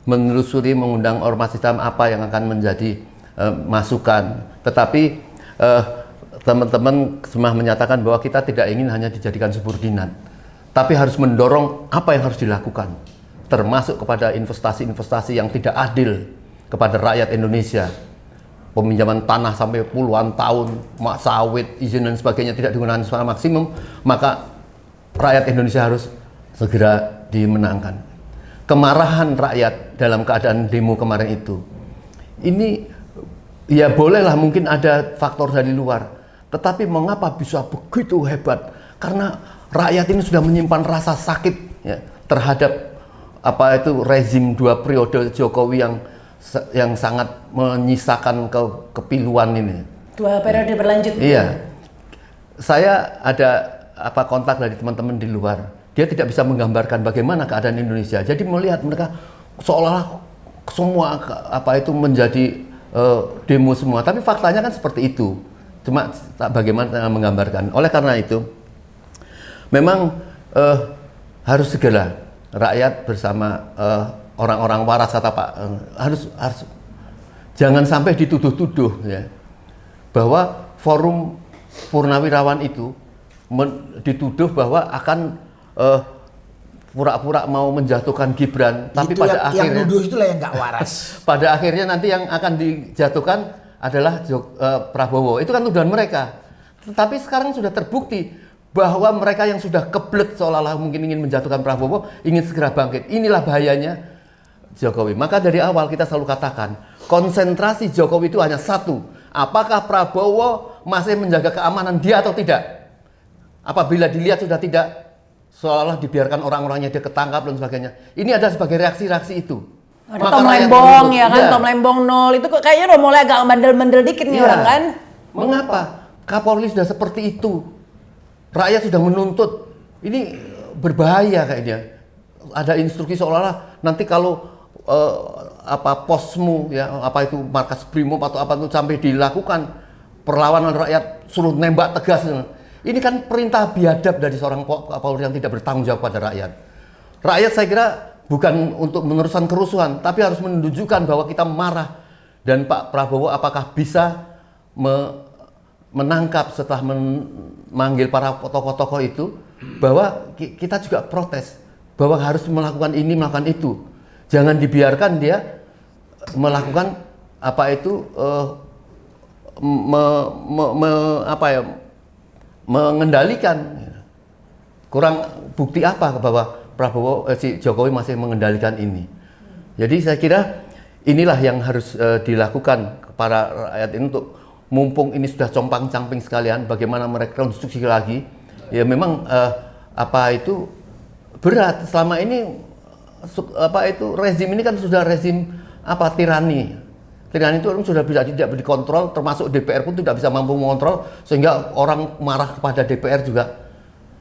menelusuri mengundang ormas Islam apa yang akan menjadi masukan. Tetapi teman-teman semua menyatakan bahwa kita tidak ingin hanya dijadikan subordinat, tapi harus mendorong apa yang harus dilakukan, termasuk kepada investasi-investasi yang tidak adil kepada rakyat Indonesia. Peminjaman tanah sampai puluhan tahun, sawit, izin dan sebagainya tidak digunakan secara maksimum, maka rakyat Indonesia harus segera dimenangkan. Kemarahan rakyat dalam keadaan demo kemarin itu, ini ya bolehlah mungkin ada faktor dari luar, tetapi mengapa bisa begitu hebat? Karena rakyat ini sudah menyimpan rasa sakit ya, terhadap rezim 2 periode Jokowi yang sangat menyisakan kepiluan ini. 2 periode berlanjut. Iya. Saya ada kontak dari teman-teman di luar. Dia tidak bisa menggambarkan bagaimana keadaan Indonesia. Jadi melihat mereka seolah semua itu menjadi demo semua, tapi faktanya kan seperti itu. Cuma bagaimana menggambarkan. Oleh karena itu, memang harus segera rakyat bersama orang-orang waras, kata Pak, harus jangan sampai dituduh-tuduh ya, bahwa forum Purnawirawan itu dituduh bahwa akan pura-pura mau menjatuhkan Gibran, tapi itu pada yang akhirnya nuduh itulah yang nggak waras. pada akhirnya nanti yang akan dijatuhkan adalah Prabowo. Itu kan tuduhan mereka. Tetapi sekarang sudah terbukti bahwa mereka yang sudah kebelet seolah-olah mungkin ingin menjatuhkan Prabowo ingin segera bangkit. Inilah bahayanya Jokowi. Maka dari awal kita selalu katakan, konsentrasi Jokowi itu hanya satu. Apakah Prabowo masih menjaga keamanan dia atau tidak? Apabila dilihat sudah tidak, seolah-olah dibiarkan orang-orangnya dia ketangkap dan sebagainya. Ini adalah sebagai reaksi-reaksi itu. Ada Tom Lembong ya kan, Tom Lembong 0 itu kayaknya udah mulai agak bandel-bandel dikit nih orang kan. Mengapa? Kapolri sudah seperti itu. Rakyat sudah menuntut. Ini berbahaya kayaknya. Ada instruksi seolah-olah nanti kalau posmu ya apa itu markas Brimob atau apa itu sampai dilakukan perlawanan rakyat suruh nembak tegas. Ini kan perintah biadab dari seorang Kapolri yang tidak bertanggung jawab pada rakyat. Rakyat saya kira bukan untuk meneruskan kerusuhan, tapi harus menunjukkan bahwa kita marah. Dan Pak Prabowo apakah bisa menangkap setelah memanggil para tokoh-tokoh itu, bahwa kita juga protes, bahwa harus melakukan ini, melakukan itu. Jangan dibiarkan dia melakukan mengendalikan. Kurang bukti apa bahwa si Jokowi masih mengendalikan ini. Jadi saya kira inilah yang harus dilakukan para rakyat ini untuk mumpung ini sudah compang-camping sekalian, bagaimana merekonstruksi lagi. Ya memang berat selama ini rezim ini kan sudah rezim tirani. Tirani itu sudah tidak dikontrol, termasuk DPR pun tidak bisa mampu mengontrol, sehingga orang marah kepada DPR juga.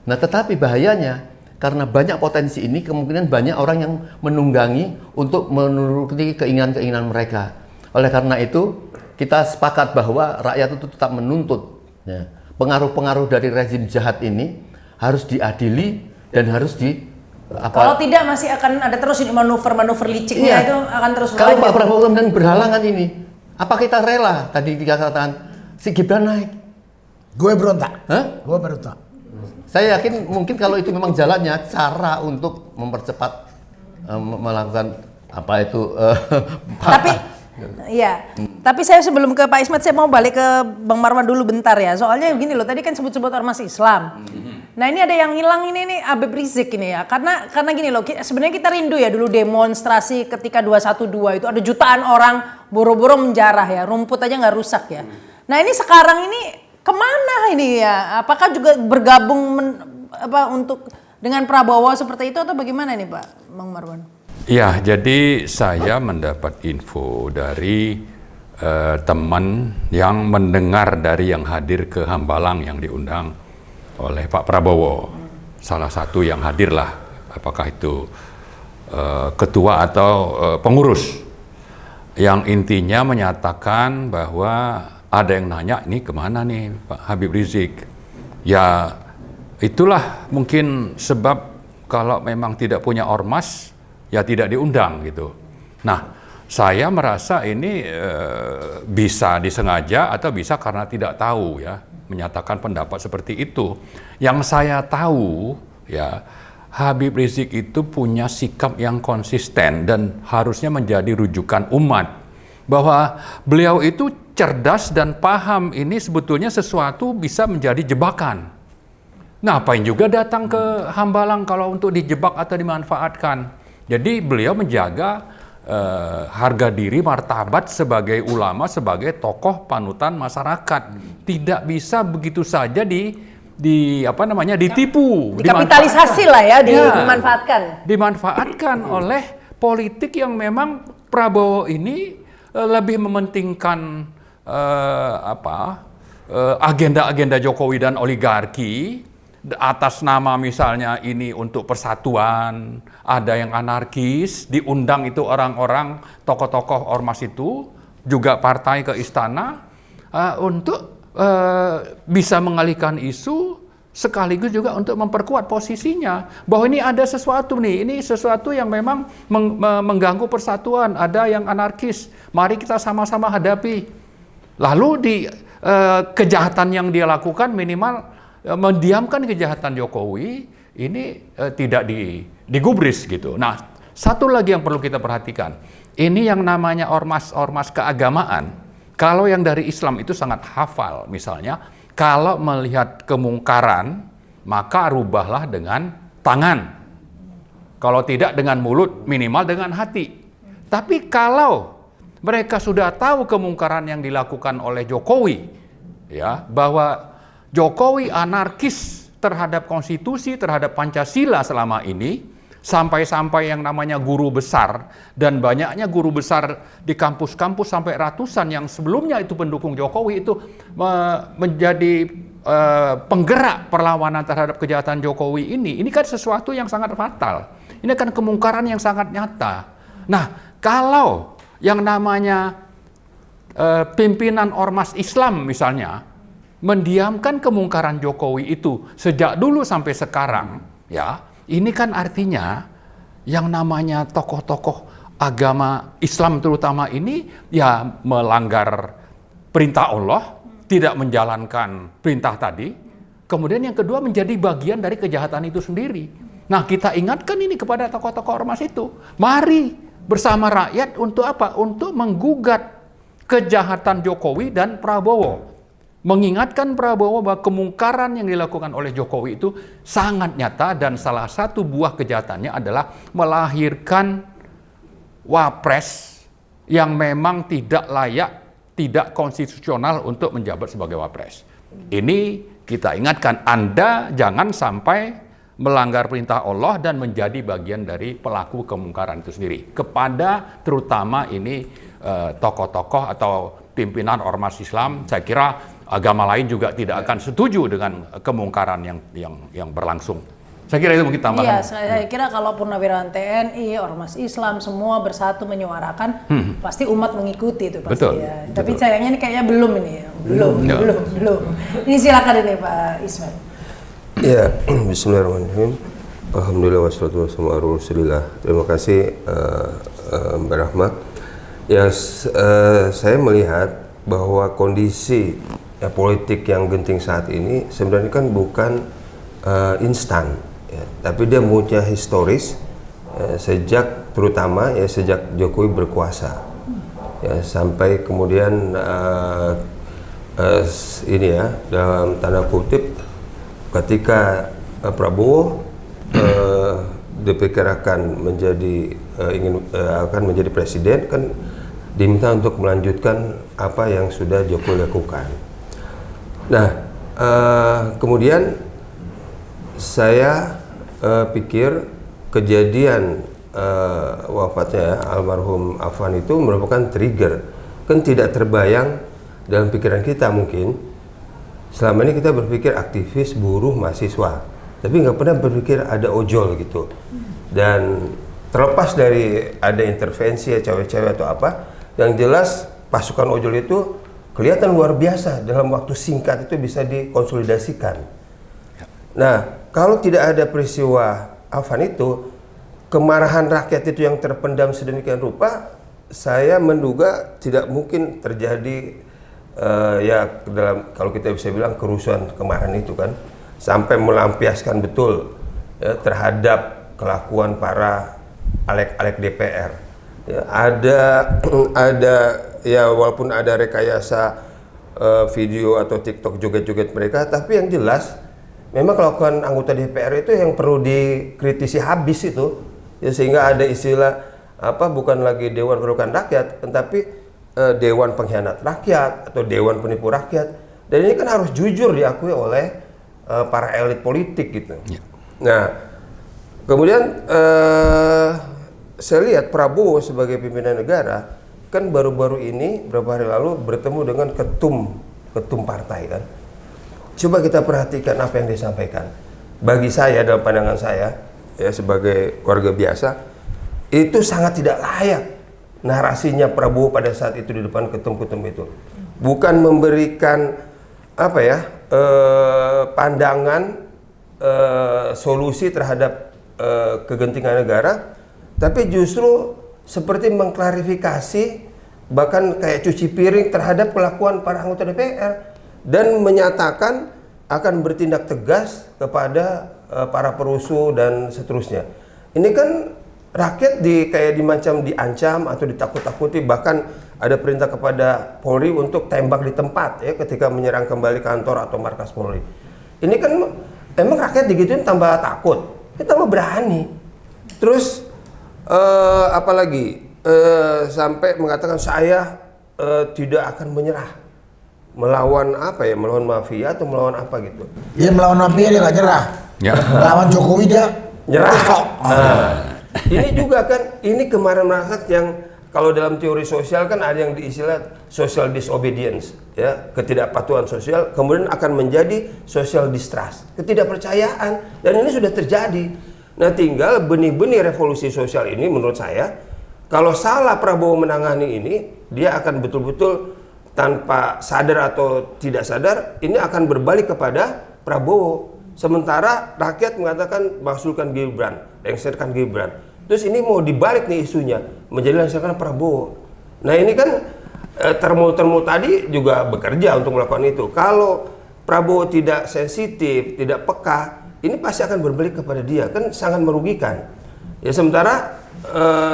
Nah, tetapi bahayanya karena banyak potensi ini, kemungkinan banyak orang yang menunggangi untuk menuruti keinginan-keinginan mereka. Oleh karena itu, kita sepakat bahwa rakyat itu tetap menuntut pengaruh-pengaruh dari rezim jahat ini harus diadili dan harus kalau tidak masih akan ada terus ini manuver-manuver liciknya itu akan terus berlanjut. Kalau Pak Prabowo kemudian berhalangan ini, apa kita rela tadi dikatakan si Gibran naik? Gue berontak. Gue berontak. Saya yakin mungkin kalau itu memang jalannya cara untuk mempercepat melakukan tapi saya sebelum ke Pak Ismet saya mau balik ke Bang Marwan dulu bentar ya. Soalnya begini loh, tadi kan sebut-sebut ormas Islam. Nah ini ada yang hilang ini nih Habib Rizik ini ya. Karena gini loh, sebenarnya kita rindu ya dulu demonstrasi ketika 212 itu ada jutaan orang boro-boro menjarah ya, rumput aja nggak rusak ya. Nah ini sekarang ini kemana ini ya? Apakah juga bergabung untuk dengan Prabowo seperti itu atau bagaimana nih Pak Bang Marwan? Ya, jadi saya mendapat info dari teman yang mendengar dari yang hadir ke Hambalang yang diundang oleh Pak Prabowo. Salah satu yang hadirlah, apakah itu ketua atau pengurus, yang intinya menyatakan bahwa ada yang nanya, ini kemana nih Pak Habib Rizik? Ya itulah mungkin sebab kalau memang tidak punya ormas, ya tidak diundang gitu. Nah, saya merasa ini bisa disengaja atau bisa karena tidak tahu ya, menyatakan pendapat seperti itu. Yang saya tahu ya, Habib Rizik itu punya sikap yang konsisten dan harusnya menjadi rujukan umat. Bahwa beliau itu cerdas dan paham ini sebetulnya sesuatu bisa menjadi jebakan. Ngapain juga datang ke Hambalang kalau untuk dijebak atau dimanfaatkan. Jadi beliau menjaga harga diri, martabat sebagai ulama, sebagai tokoh panutan masyarakat. Tidak bisa begitu saja ditipu, dikapitalisasi lah ya, dimanfaatkan oleh politik yang memang Prabowo ini lebih mementingkan agenda-agenda Jokowi dan oligarki atas nama misalnya ini untuk persatuan, ada yang anarkis, diundang itu orang-orang tokoh-tokoh ormas itu, juga partai ke istana untuk bisa mengalihkan isu sekaligus juga untuk memperkuat posisinya bahwa ini ada sesuatu nih, ini sesuatu yang memang mengganggu persatuan, ada yang anarkis, mari kita sama-sama hadapi. Lalu kejahatan yang dia lakukan minimal mendiamkan kejahatan Jokowi ini tidak digubris gitu. Nah, satu lagi yang perlu kita perhatikan, ini yang namanya ormas keagamaan. Kalau yang dari Islam itu sangat hafal, misalnya kalau melihat kemungkaran, maka rubahlah dengan tangan. Kalau tidak dengan mulut, minimal dengan hati. Tapi kalau mereka sudah tahu kemungkaran yang dilakukan oleh Jokowi, ya, bahwa Jokowi anarkis terhadap konstitusi, terhadap Pancasila selama ini, sampai-sampai yang namanya guru besar, dan banyaknya guru besar di kampus-kampus sampai ratusan yang sebelumnya itu pendukung Jokowi itu menjadi penggerak perlawanan terhadap kejahatan Jokowi ini kan sesuatu yang sangat fatal. Ini kan kemungkaran yang sangat nyata. Nah, kalau yang namanya pimpinan ormas Islam misalnya mendiamkan kemungkaran Jokowi itu sejak dulu sampai sekarang, ya, ini kan artinya yang namanya tokoh-tokoh agama Islam terutama ini ya melanggar perintah Allah, tidak menjalankan perintah tadi. Kemudian yang kedua menjadi bagian dari kejahatan itu sendiri. Nah, kita ingatkan ini kepada tokoh-tokoh ormas itu. Mari bersama rakyat untuk apa? Untuk menggugat kejahatan Jokowi dan Prabowo. Mengingatkan Prabowo bahwa kemungkaran yang dilakukan oleh Jokowi itu sangat nyata dan salah satu buah kejahatannya adalah melahirkan wapres yang memang tidak layak, tidak konstitusional untuk menjabat sebagai wapres. Ini kita ingatkan, Anda jangan sampai melanggar perintah Allah dan menjadi bagian dari pelaku kemungkaran itu sendiri. Kepada terutama ini tokoh-tokoh atau pimpinan ormas Islam, saya kira agama lain juga tidak akan setuju dengan kemungkaran yang berlangsung. Saya kira itu mungkin tambahan. Iya, saya kira kalau purnawirawan TNI, ormas Islam semua bersatu menyuarakan, pasti umat mengikuti itu pasti. Betul, ya. betul. Tapi sayangnya ini kayaknya belum ini ya. Belum. Ini silakan ini Pak Ismail. Ya, bismillahirrahmanirrahim. Alhamdulillah wassalatu wassalamu ala Rasulillah. Terima kasih Mbak Rahma. Ya, saya melihat bahwa kondisi politik yang genting saat ini sebenarnya kan bukan instan, ya, tapi dia punya historis sejak terutama ya sejak Jokowi berkuasa, ya, sampai kemudian ini ya dalam tanda kutip ketika Prabowo diperkirakan akan menjadi presiden, kan diminta untuk melanjutkan apa yang sudah Jokowi lakukan. Nah, kemudian saya pikir kejadian wafatnya almarhum Afan itu merupakan trigger. Kan tidak terbayang dalam pikiran kita mungkin. Selama ini kita berpikir aktivis, buruh, mahasiswa, tapi nggak pernah berpikir ada ojol gitu. Dan terlepas dari ada intervensi ya cewek-cewek atau apa, yang jelas pasukan ojol itu kelihatan luar biasa dalam waktu singkat itu bisa dikonsolidasikan. Nah, kalau tidak ada peristiwa Afan itu, kemarahan rakyat itu yang terpendam sedemikian rupa, saya menduga tidak mungkin terjadi ya dalam, kalau kita bisa bilang, kerusuhan kemarin itu kan, sampai melampiaskan betul ya, terhadap kelakuan para alek-alek DPR. Ya, ada ya walaupun ada rekayasa video atau TikTok joget-joget mereka, tapi yang jelas memang kelakuan anggota DPR itu yang perlu dikritisi habis itu. Ya, sehingga ada istilah apa, bukan lagi Dewan Perwakilan Rakyat, tetapi Dewan Pengkhianat Rakyat atau Dewan Penipu Rakyat. Dan ini kan harus jujur diakui oleh para elit politik gitu. Ya. Nah, kemudian saya lihat Prabowo sebagai pimpinan negara kan baru-baru ini beberapa hari lalu bertemu dengan ketum partai kan. Coba kita perhatikan apa yang disampaikan. Bagi saya, dalam pandangan saya ya sebagai warga biasa, itu sangat tidak layak narasinya Prabowo pada saat itu di depan ketum-ketum itu. Bukan memberikan apa ya pandangan solusi terhadap kegentingan negara, tapi justru seperti mengklarifikasi, bahkan kayak cuci piring terhadap kelakuan para anggota DPR, dan menyatakan akan bertindak tegas kepada para perusuh dan seterusnya. Ini kan rakyat kayak dimacam diancam atau ditakut-takuti, bahkan ada perintah kepada Polri untuk tembak di tempat ya ketika menyerang kembali kantor atau markas Polri. Ini kan emang rakyat digituin tambah takut, tambah berani. Terus apalagi sampai mengatakan saya tidak akan menyerah, melawan apa ya, melawan mafia atau melawan apa gitu. Dia melawan mafia dia nggak nyerah. Ya. Melawan Jokowi dia Nyerah. kok. Ini juga kan, ini kemarahan rakyat yang kalau dalam teori sosial kan ada yang diistilah social disobedience, ya, ketidakpatuhan sosial, kemudian akan menjadi social distrust, ketidakpercayaan, dan ini sudah terjadi. Nah, tinggal benih-benih revolusi sosial ini menurut saya, kalau salah Prabowo menangani ini, dia akan betul-betul tanpa sadar atau tidak sadar, ini akan berbalik kepada Prabowo. Sementara rakyat mengatakan maksudkan Gibran, lengserkan Gibran. Terus ini mau dibalik nih isunya, menjadi lengserkan Prabowo. Nah ini kan termul-termul tadi juga bekerja untuk melakukan itu. Kalau Prabowo tidak sensitif, tidak peka, ini pasti akan berbalik kepada dia, kan sangat merugikan. Ya sementara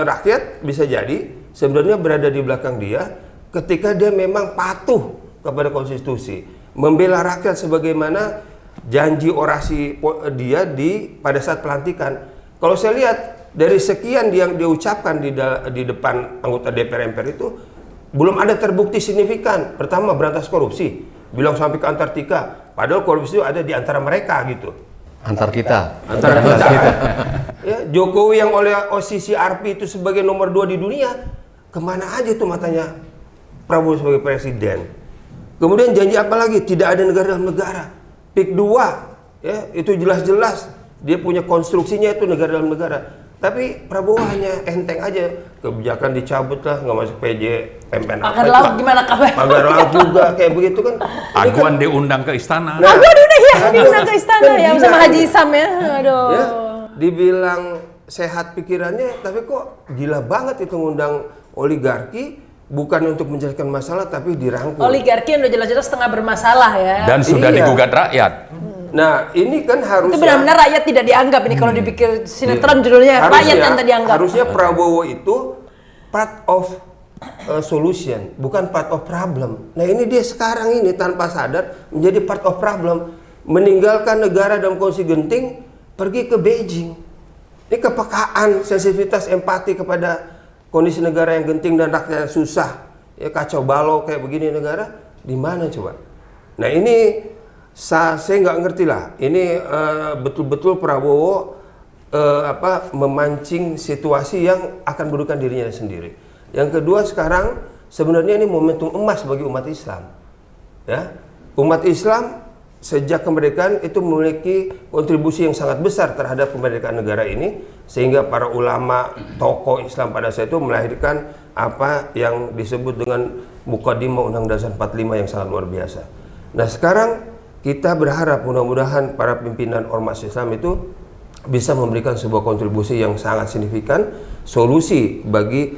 rakyat bisa jadi sebenarnya berada di belakang dia ketika dia memang patuh kepada konstitusi, membela rakyat sebagaimana janji orasi dia pada saat pelantikan. Kalau saya lihat dari sekian yang dia ucapkan di depan anggota DPR MPR itu belum ada terbukti signifikan. Pertama, berantas korupsi, bilang sampai ke Antartika, padahal korupsi itu ada di antara mereka gitu. Antar kita. Antara kita. Ya, Jokowi yang oleh OCCRP itu sebagai nomor 2 di dunia, kemana aja tuh matanya Prabowo sebagai presiden. Kemudian janji apa lagi? Tidak ada negara dalam negara. PIK 2, ya, itu jelas-jelas dia punya konstruksinya itu negara dalam negara. Tapi Prabowo hanya enteng aja, kebijakan dicabut lah, nggak masuk PJ, PMPN apa. Pagar laut gimana kabar? Pagar laut juga kayak begitu kan. Aguan diundang ke istana. Nah, Aduh, ya, diundang ke istana kan ya gila. sama Haji Isam ya. Aduh. Ya, dibilang sehat pikirannya, tapi kok gila banget itu ngundang oligarki, bukan untuk menyelesaikan masalah tapi dirangkul. Oligarki yang udah jelas-jelas setengah bermasalah ya. Dan sudah Iya. digugat rakyat. Nah, ini kan harusnya Itu benar-benar rakyat tidak dianggap ini kalau dipikir sinetron judulnya rakyat yang tadi dianggap. Harusnya Prabowo itu part of solution, bukan part of problem. Nah, ini dia sekarang ini tanpa sadar menjadi part of problem, meninggalkan negara dalam kondisi genting, pergi ke Beijing. Ini kepekaan, sensitivitas, empati kepada kondisi negara yang genting dan rakyat yang susah, ya kacau balau kayak begini negara, di mana coba? Nah, ini saya nggak ngerti lah. Ini betul-betul Prabowo memancing situasi yang akan merugikan dirinya sendiri. Yang kedua, sekarang sebenarnya ini momentum emas bagi umat Islam. Ya, umat Islam sejak kemerdekaan itu memiliki kontribusi yang sangat besar terhadap kemerdekaan negara ini, sehingga para ulama, tokoh Islam pada saat itu melahirkan apa yang disebut dengan Muqaddimah Undang-Undang Dasar 45 yang sangat luar biasa. Nah, sekarang kita berharap mudah-mudahan para pimpinan ormas Islam itu bisa memberikan sebuah kontribusi yang sangat signifikan, solusi bagi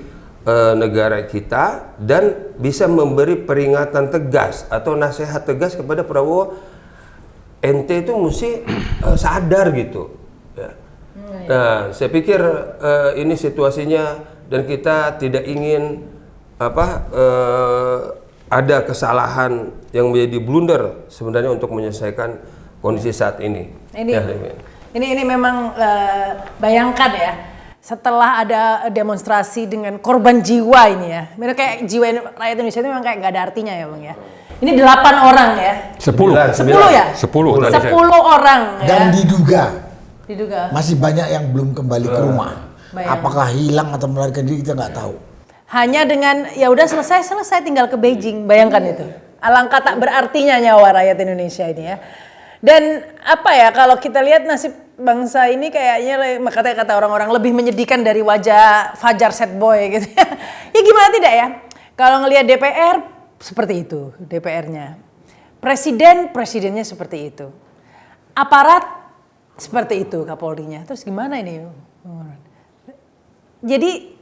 negara kita, dan bisa memberi peringatan tegas atau nasihat tegas kepada Prabowo, ente itu mesti sadar gitu. Ya. Nah, saya pikir ini situasinya, dan kita tidak ingin ada kesalahan yang menjadi blunder sebenarnya untuk menyelesaikan kondisi saat ini. Ini memang bayangkan ya, setelah ada demonstrasi dengan korban jiwa ini ya, memang kayak jiwa rakyat Indonesia itu memang kayak nggak ada artinya ya bang ya. Ini 8 orang ya. 10 ya? 10 orang ya. Dan diduga Masih masih banyak yang belum kembali ke rumah. Bayangkan. Apakah hilang atau melarikan diri kita nggak tahu. Hanya dengan ya udah selesai tinggal ke Beijing, bayangkan itu. Alangkah tak berartinya nyawa rakyat Indonesia ini ya. Dan apa ya, kalau kita lihat nasib bangsa ini kayaknya kata orang-orang lebih menyedihkan dari wajah Fajar Set Boy gitu ya. Ya gimana tidak ya? Kalau ngelihat DPR seperti itu DPR-nya. Presidennya seperti itu. Aparat seperti itu Kapolrinya. Terus gimana ini? Jadi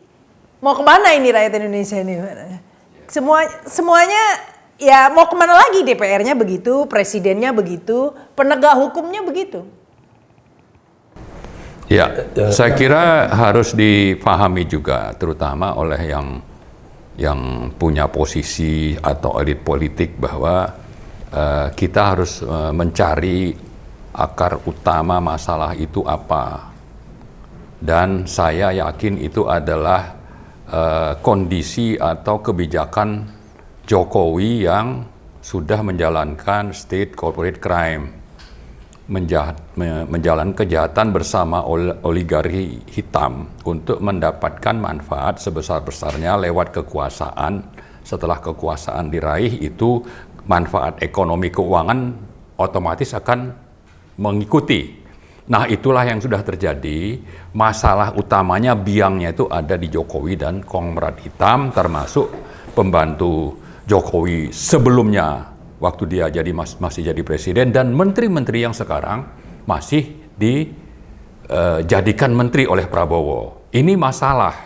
mau kemana ini rakyat Indonesia ini? Semuanya ya mau kemana lagi? DPR-nya begitu, presidennya begitu, penegak hukumnya begitu. Ya, saya kira harus dipahami juga, terutama oleh yang punya posisi atau elit politik, bahwa kita harus mencari akar utama masalah itu apa. Dan saya yakin itu adalah kondisi atau kebijakan Jokowi yang sudah menjalankan state corporate crime, menjalankan kejahatan bersama oligarki hitam untuk mendapatkan manfaat sebesar-besarnya lewat kekuasaan. Setelah kekuasaan diraih, itu manfaat ekonomi keuangan otomatis akan mengikuti. Nah, itulah yang sudah terjadi. Masalah utamanya, biangnya itu ada di Jokowi dan konglomerat hitam, termasuk pembantu Jokowi sebelumnya waktu dia masih jadi presiden, dan menteri-menteri yang sekarang masih dijadikan menteri oleh Prabowo. Ini masalah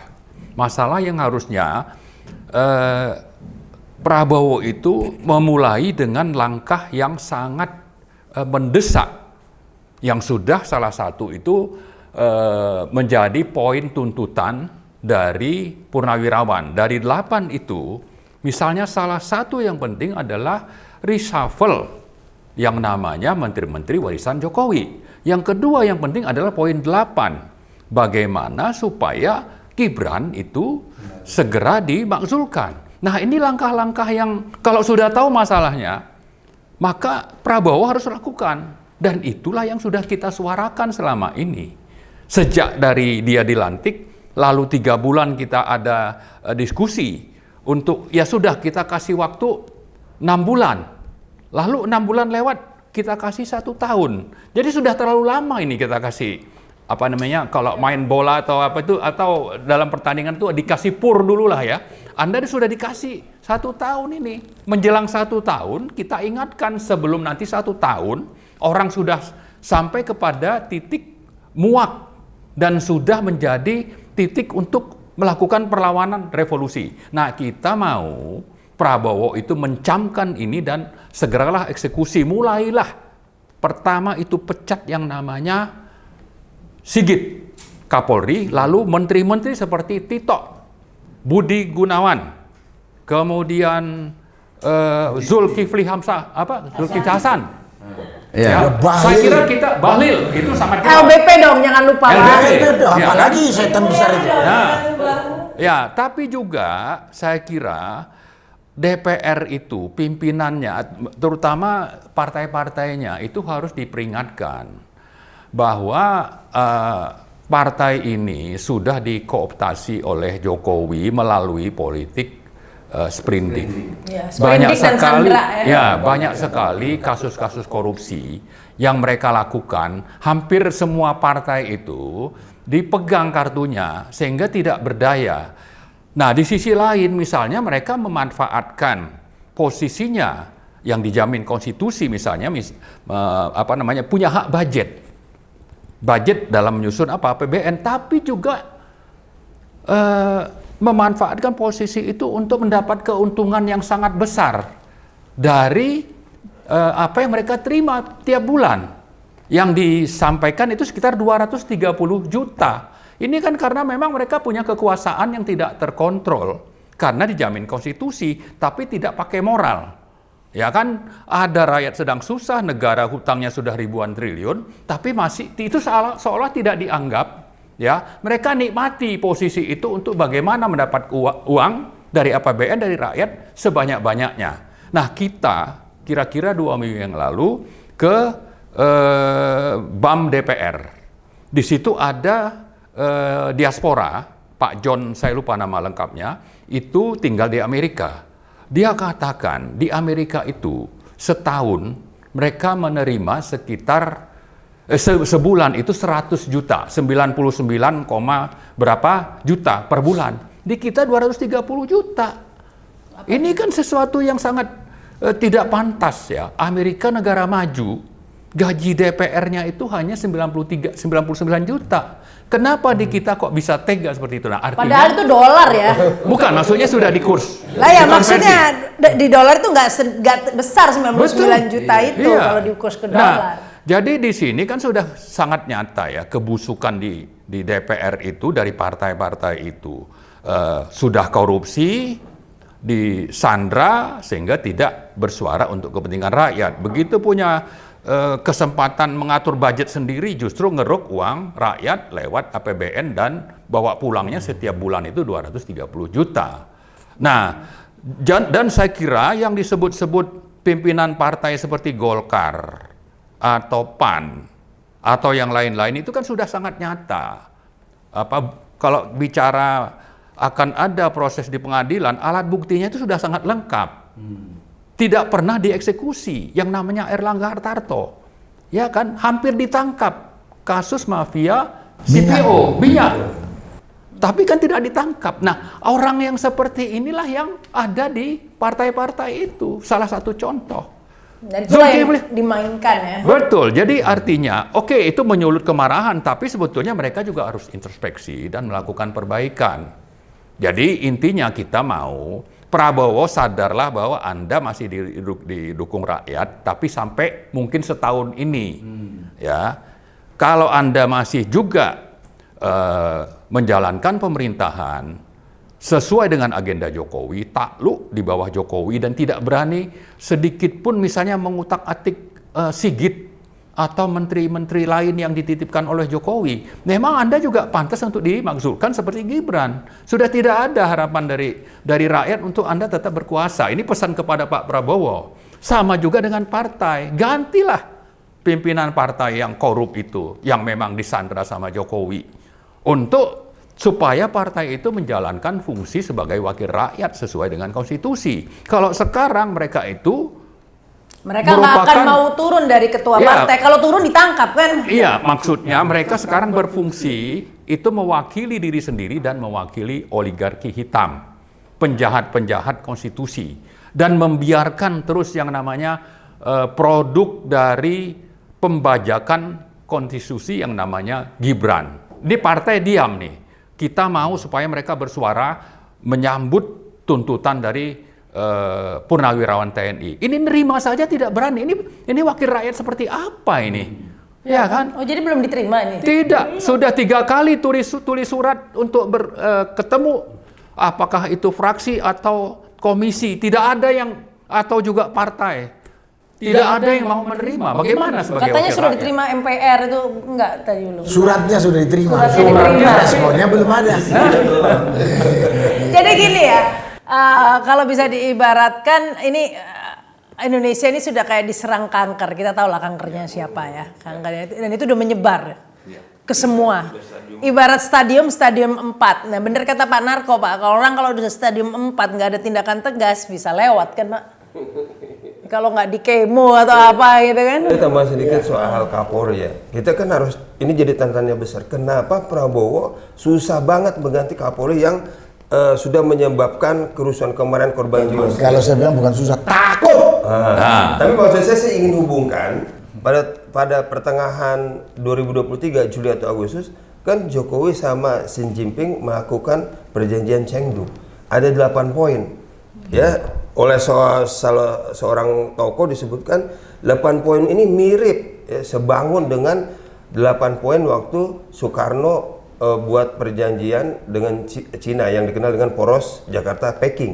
yang harusnya Prabowo itu memulai dengan langkah yang sangat mendesak, yang sudah salah satu itu menjadi poin tuntutan dari Purnawirawan. Dari 8 itu, misalnya salah satu yang penting adalah reshuffle yang namanya menteri-menteri warisan Jokowi. Yang kedua yang penting adalah poin 8. Bagaimana supaya Gibran itu segera dimakzulkan. Nah, ini langkah-langkah yang kalau sudah tahu masalahnya, maka Prabowo harus lakukan. Dan itulah yang sudah kita suarakan selama ini. Sejak dari dia dilantik, lalu 3 bulan kita ada diskusi untuk, ya sudah, kita kasih waktu 6 bulan, lalu 6 bulan lewat, kita kasih 1 tahun. Jadi sudah terlalu lama ini kita kasih, kalau main bola atau apa itu, atau dalam pertandingan itu dikasih pur dulu lah ya. Anda sudah dikasih 1 tahun ini, menjelang 1 tahun, kita ingatkan sebelum nanti 1 tahun, orang sudah sampai kepada titik muak, dan sudah menjadi titik untuk melakukan perlawanan revolusi. Nah, kita mau Prabowo itu mencamkan ini dan segeralah eksekusi. Mulailah pertama itu pecat yang namanya Sigit Kapolri, lalu menteri-menteri seperti Tito, Budi Gunawan, kemudian Zulkifli Hasan. Ya. Saya kira kita Bahlil itu sangat LBP dong, jangan lupa. LBP. Apalagi setan besar itu. Ya, tapi juga saya kira DPR itu pimpinannya, terutama partai-partainya, itu harus diperingatkan bahwa partai ini sudah dikooptasi oleh Jokowi melalui politik sprinting. Ya, Banyak sprinting dan sekali, sandra, banyak sekali kasus-kasus korupsi yang mereka lakukan. Hampir semua partai itu dipegang kartunya sehingga tidak berdaya. Nah, di sisi lain, misalnya mereka memanfaatkan posisinya yang dijamin konstitusi, misalnya punya hak budget dalam menyusun APBN, tapi juga memanfaatkan posisi itu untuk mendapat keuntungan yang sangat besar dari apa yang mereka terima tiap bulan. Yang disampaikan itu sekitar 230 juta. Ini kan karena memang mereka punya kekuasaan yang tidak terkontrol, karena dijamin konstitusi, tapi tidak pakai moral. Ya kan, ada rakyat sedang susah, negara hutangnya sudah ribuan triliun, tapi masih itu seolah tidak dianggap. Ya, mereka nikmati posisi itu untuk bagaimana mendapat uang dari APBN dari rakyat sebanyak-banyaknya. Nah, kita kira-kira 2 minggu yang lalu ke BAM DPR. Di situ ada diaspora, Pak John, saya lupa nama lengkapnya, itu tinggal di Amerika. Dia katakan di Amerika itu setahun mereka menerima sekitar sebulan itu 100 juta, 99, berapa juta per bulan. Di kita 230 juta. Ini kan sesuatu yang sangat tidak pantas ya. Amerika negara maju, gaji DPR-nya itu hanya 99 juta. Kenapa di kita kok bisa tega seperti itu? Nah, artinya, padahal itu dolar ya. Bukan, maksudnya sudah di kurs. Lah ya, maksudnya di dolar itu nggak besar 99 juta itu kalau di kurs ke dolar. Jadi di sini kan sudah sangat nyata ya kebusukan di DPR itu dari partai-partai itu sudah korupsi, disandra sehingga tidak bersuara untuk kepentingan rakyat. Begitu punya kesempatan mengatur budget sendiri justru ngeruk uang rakyat lewat APBN dan bawa pulangnya setiap bulan itu 230 juta. Nah, dan saya kira yang disebut-sebut pimpinan partai seperti Golkar atau PAN atau yang lain-lain itu kan sudah sangat nyata. Kalau bicara akan ada proses di pengadilan, alat buktinya itu sudah sangat lengkap. Tidak pernah dieksekusi yang namanya Erlangga Hartarto. Ya kan, hampir ditangkap kasus mafia CPO, minyak. Tapi kan tidak ditangkap. Nah, orang yang seperti inilah yang ada di partai-partai itu. Salah satu contoh. Dan itulah yang dimainkan ya. Betul, jadi artinya oke, itu menyulut kemarahan, tapi sebetulnya mereka juga harus introspeksi dan melakukan perbaikan. Jadi intinya kita mau Prabowo sadarlah bahwa Anda masih didukung rakyat, tapi sampai mungkin setahun ini. Ya, kalau Anda masih juga menjalankan pemerintahan sesuai dengan agenda Jokowi, takluk di bawah Jokowi dan tidak berani sedikit pun misalnya mengutak-atik Sigit atau menteri-menteri lain yang dititipkan oleh Jokowi, memang Anda juga pantas untuk dimaksudkan seperti Gibran. Sudah tidak ada harapan dari rakyat untuk Anda tetap berkuasa. Ini pesan kepada Pak Prabowo. Sama juga dengan partai, gantilah pimpinan partai yang korup itu, yang memang disandra sama Jokowi, untuk supaya partai itu menjalankan fungsi sebagai wakil rakyat sesuai dengan konstitusi. Kalau sekarang mereka nggak akan mau turun dari ketua partai. Kalau turun ditangkap kan? Iya, maksudnya mereka sekarang berfungsi itu mewakili diri sendiri dan mewakili oligarki hitam, penjahat-penjahat konstitusi, dan membiarkan terus yang namanya produk dari pembajakan konstitusi yang namanya Gibran. Di partai diam nih. Kita mau supaya mereka bersuara menyambut tuntutan dari purnawirawan TNI. Ini nerima saja tidak berani. Ini wakil rakyat seperti apa ini? Ya kan? Oh, jadi belum diterima ini? Tidak. Sudah 3 kali tulis surat untuk ketemu. Apakah itu fraksi atau komisi? Tidak ada yang, atau juga partai. Tidak ada yang mau menerima. Bagaimana sebagai katanya wakil sudah rakyat? diterima MPR itu enggak tadi belum. Suratnya sudah diterima. Suratnya Responnya belum ada. Jadi gini ya, kalau bisa diibaratkan ini Indonesia ini sudah kayak diserang kanker. Kita tahu lah kankernya siapa ya, kankernya itu, dan itu udah menyebar ke semua. Ibarat stadium 4. Nah, bener kata Pak Narko, Pak. Kalau udah stadium 4 nggak ada tindakan tegas bisa lewat kan, Pak? Kalau nggak di kemo atau apa gitu kan. Saya tambah sedikit soal Kapolri ya. Kita kan harus, ini jadi tantangannya besar. Kenapa Prabowo susah banget mengganti Kapolri yang sudah menyebabkan kerusuhan kemarin korban jiwa. Kalau saya bilang bukan susah, takut. Tapi maksud saya ingin hubungkan pada pertengahan 2023 Juli atau Agustus kan Jokowi sama Xi Jinping melakukan perjanjian Chengdu. Ada 8 poin. Ya, oleh seorang tokoh disebutkan 8 poin ini mirip ya, sebangun dengan 8 poin waktu Soekarno buat perjanjian dengan Cina yang dikenal dengan poros Jakarta Peking.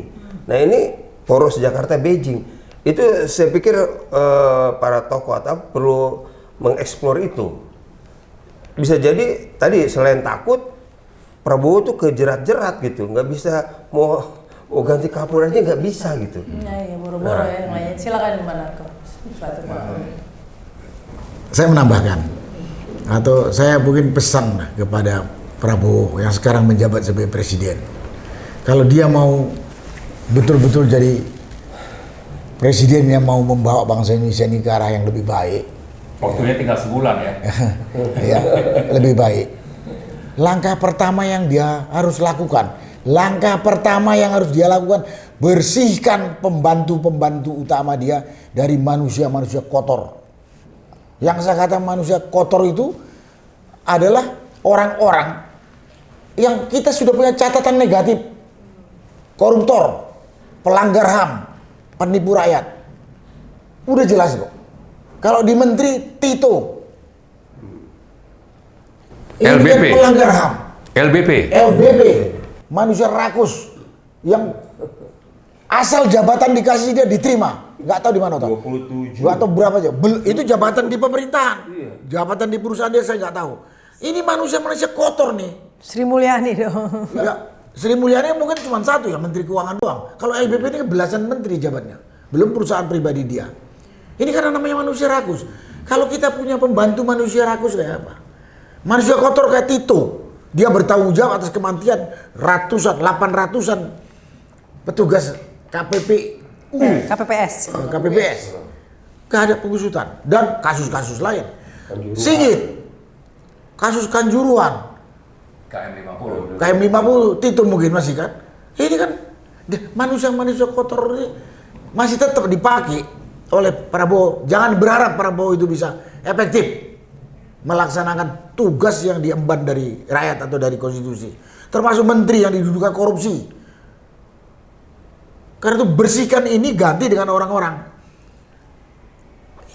Nah, ini poros Jakarta Beijing. Itu saya pikir para tokoh atau perlu mengeksplor itu. Bisa jadi tadi selain takut Prabowo tuh kejerat-jerat gitu, nggak bisa mau ganti Kapolri aja nggak bisa gitu. Nah, ya boro-boro ya yang lain. Silakan Pak Narko. Saya menambahkan atau saya mungkin pesan kepada Prabowo yang sekarang menjabat sebagai presiden. Kalau dia mau betul-betul jadi presiden yang mau membawa bangsa Indonesia ini ke arah yang lebih baik. Waktunya tinggal sebulan ya. Ya, lebih baik. Langkah pertama yang dia harus lakukan, bersihkan pembantu-pembantu utama dia dari manusia-manusia kotor. Yang saya kata manusia kotor itu adalah orang-orang yang kita sudah punya catatan negatif. Koruptor, pelanggar HAM, penipu rakyat. Udah jelas kok. Kalau di menteri Tito. Ini LBP. kan pelanggar HAM. LBP. LBP, manusia rakus yang asal jabatan dikasih dia diterima. Nggak tahu di mana tahu. 27. Nggak tahu berapa aja. Itu jabatan di pemerintahan. Jabatan di perusahaan dia saya nggak tahu. Ini manusia kotor nih. Sri Mulyani dong. Ya, Sri Mulyani mungkin cuma satu ya, Menteri Keuangan doang. Kalau LBP ini belasan menteri jabatnya. Belum perusahaan pribadi dia. Ini karena namanya manusia rakus. Kalau kita punya pembantu manusia rakus kayak apa? Manusia kotor kayak Tito. Dia bertanggung jawab atas kematian ratusan, 800-an petugas KPPS. Gak ada pengusutan. Dan kasus-kasus lain. Sigit. Kasus Kanjuruhan. KM 50, Tito mungkin masih kan. Ini kan manusia kotor ini masih tetap dipakai oleh Prabowo. Jangan berharap Prabowo itu bisa efektif melaksanakan tugas yang diemban dari rakyat atau dari konstitusi. Termasuk menteri yang didudukan korupsi. Karena itu bersihkan ini ganti dengan orang-orang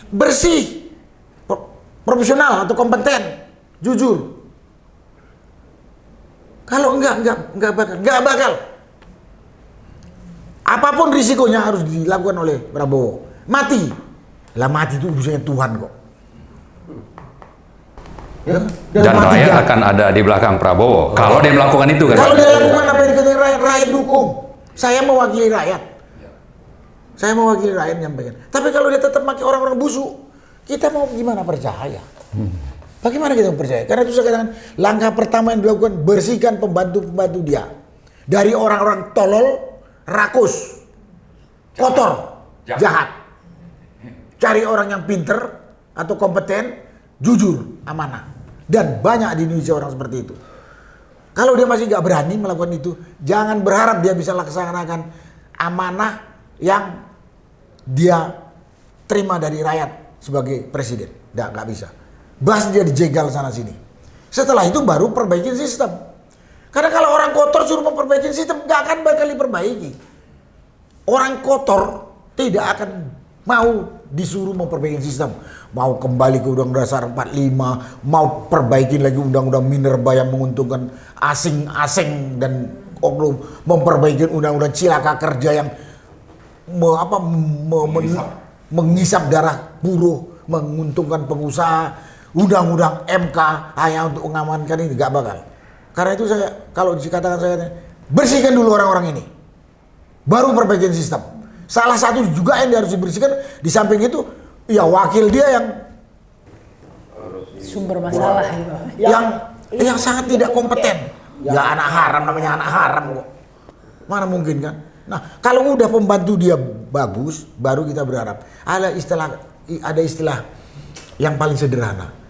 bersih, profesional atau kompeten, jujur. Kalau enggak bakal. Apapun risikonya harus dilakukan oleh Prabowo. Mati. Lah mati itu urusannya Tuhan kok. Ya, Dan rakyat akan ada di belakang Prabowo. Kalau dia melakukan itu kan. Kalau dia lakukan apa yang dikatakan rakyat dukung. Saya mewakili rakyat. Saya mewakili rakyat nyampaikan. Tapi kalau dia tetap pakai orang-orang busuk, kita mau gimana percaya? Bagaimana kita percaya? Karena itu saya katakan langkah pertama yang dilakukan bersihkan pembantu-pembantu dia dari orang-orang tolol, rakus, kotor, jahat. Cari orang yang pinter atau kompeten, jujur, amanah. Dan banyak di Indonesia orang seperti itu. Kalau dia masih nggak berani melakukan itu, jangan berharap dia bisa laksanakan amanah yang dia terima dari rakyat sebagai presiden. Nggak bisa. Bahas dia dijegal sana sini. Setelah itu baru perbaikin sistem. Karena kalau orang kotor suruh memperbaiki sistem, nggak akan bakal diperbaiki. Orang kotor tidak akan mau disuruh memperbaiki sistem. Mau kembali ke Undang-Undang Dasar 45, mau perbaikin lagi Undang-Undang Minerba yang menguntungkan asing-asing dan oknum, memperbaiki Undang-Undang Cilaka Kerja yang mengisap darah buruh, menguntungkan pengusaha. Undang-undang MK hanya untuk mengamankan ini, gak bakal. Karena itu saya, kalau dikatakan saya, bersihkan dulu orang-orang ini, baru perbaikin sistem. Salah satu juga yang harus dibersihkan, di samping itu, ya wakil dia yang Sumber masalah gitu. yang sangat tidak kompeten. Ya anak haram, namanya anak haram kok. Mana mungkin kan? Nah, kalau udah pembantu dia bagus, baru kita berharap. Ada istilah yang paling sederhana.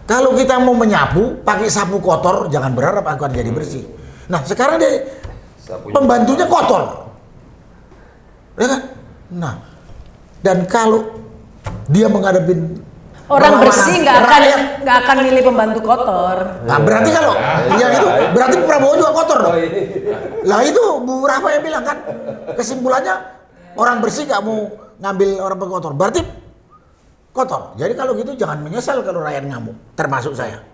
Kalau kita mau menyapu, pakai sapu kotor, jangan berharap akan jadi bersih. Nah, sekarang dia pembantunya kotor. Ya kan? Nah, dan kalau dia menghadapi Orang bersih nggak akan milih pembantu kotor. Nah, berarti kalau yang itu berarti Prabowo juga kotor dong. Lah itu beberapa yang bilang kan, kesimpulannya orang bersih nggak mau ngambil orang kotor. Berarti kotor. Jadi kalau gitu jangan menyesal kalau rakyat ngamuk, termasuk saya.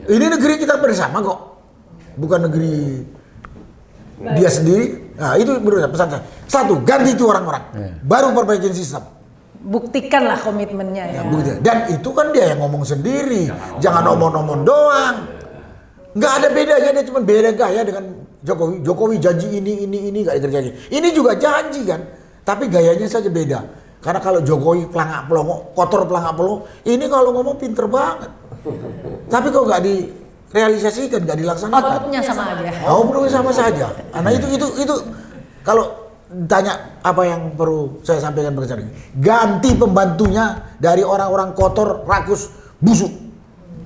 Ini negeri kita bersama kok, bukan negeri dia sendiri. Nah itu menurut saya pesan saya. Satu, ganti itu orang-orang, baru perbaikin sistem. Buktikanlah komitmennya ya. Dan itu kan dia yang ngomong sendiri, jangan omong-omong doang. Nggak ada bedanya, dia cuma beda gaya dengan Jokowi. Jokowi janji ini nggak dikerjain. Ini juga janji kan, tapi gayanya saja beda. Karena kalau Jokowi pelangak pelongo, kotor pelangak pelongo, ini kalau ngomong pinter banget. Tapi kok nggak direalisasikan, nggak dilaksanakan. Outputnya sama aja. Outputnya sama saja. Karena itu kalau tanya apa yang perlu saya sampaikan ke sana. Ganti pembantunya dari orang-orang kotor, rakus, busuk.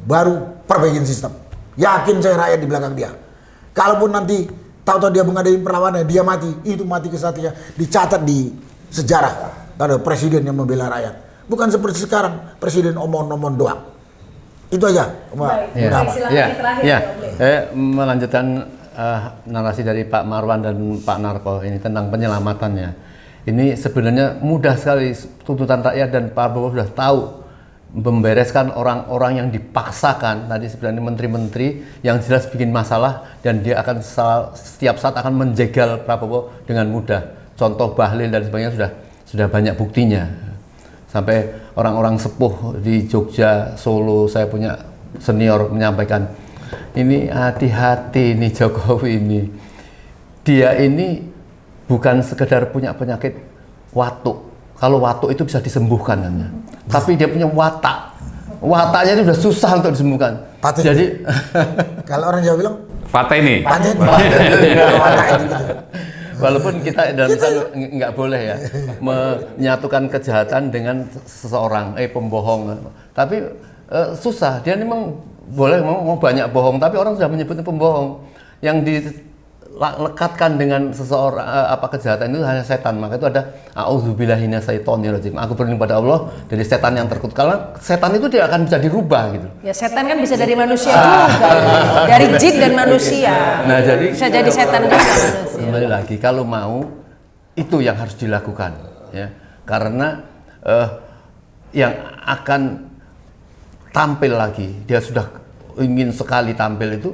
Baru perbaikin sistem. Yakin saya rakyat di belakang dia. Kalaupun nanti tahu-tahu dia mengadain perlawanan, dia mati, itu mati kesatria, dicatat di sejarah. Ada presiden yang membela rakyat. Bukan seperti sekarang, presiden omong-omong doang. Itu aja. Melanjutkan narasi dari Pak Marwan dan Pak Narko ini tentang penyelamatannya. Ini sebenarnya mudah sekali tuntutan rakyat, dan Pak Prabowo sudah tahu membereskan orang-orang yang dipaksakan tadi, sebenarnya menteri-menteri yang jelas bikin masalah, dan dia akan setiap saat akan menjegal Prabowo dengan mudah. Contoh Bahlil dan sebagainya sudah banyak buktinya. Sampai orang-orang sepuh di Jogja, Solo, saya punya senior menyampaikan, ini hati-hati nih Jokowi ini. Dia ini bukan sekedar punya penyakit watuk. Kalau watuk itu bisa disembuhkan namanya. Tapi dia punya watak. Wataknya itu sudah susah untuk disembuhkan. Paten. Jadi Kalau orang Jawa bilang Pateni. paten. Watak itu gitu. walaupun kita dalam Islam nggak boleh ya menyatukan kejahatan dengan seseorang, pembohong. Tapi susah. Dia memang boleh mau banyak bohong, tapi orang sudah menyebutnya pembohong. Yang dilekatkan dengan seseorang kejahatan itu hanya setan. Maka itu ada a'udzubillahi minasyaitonirrajim. Aku berlindung pada Allah dari setan yang terkutuk. Karena setan itu dia akan bisa dirubah gitu. Ya setan kan bisa dari manusia juga, dari jin dan manusia. Nah, jadi Bisa jadi setan juga manusia. kembali lagi, kalau mau itu yang harus dilakukan, ya. Karena yang akan tampil lagi, dia sudah ingin sekali tampil itu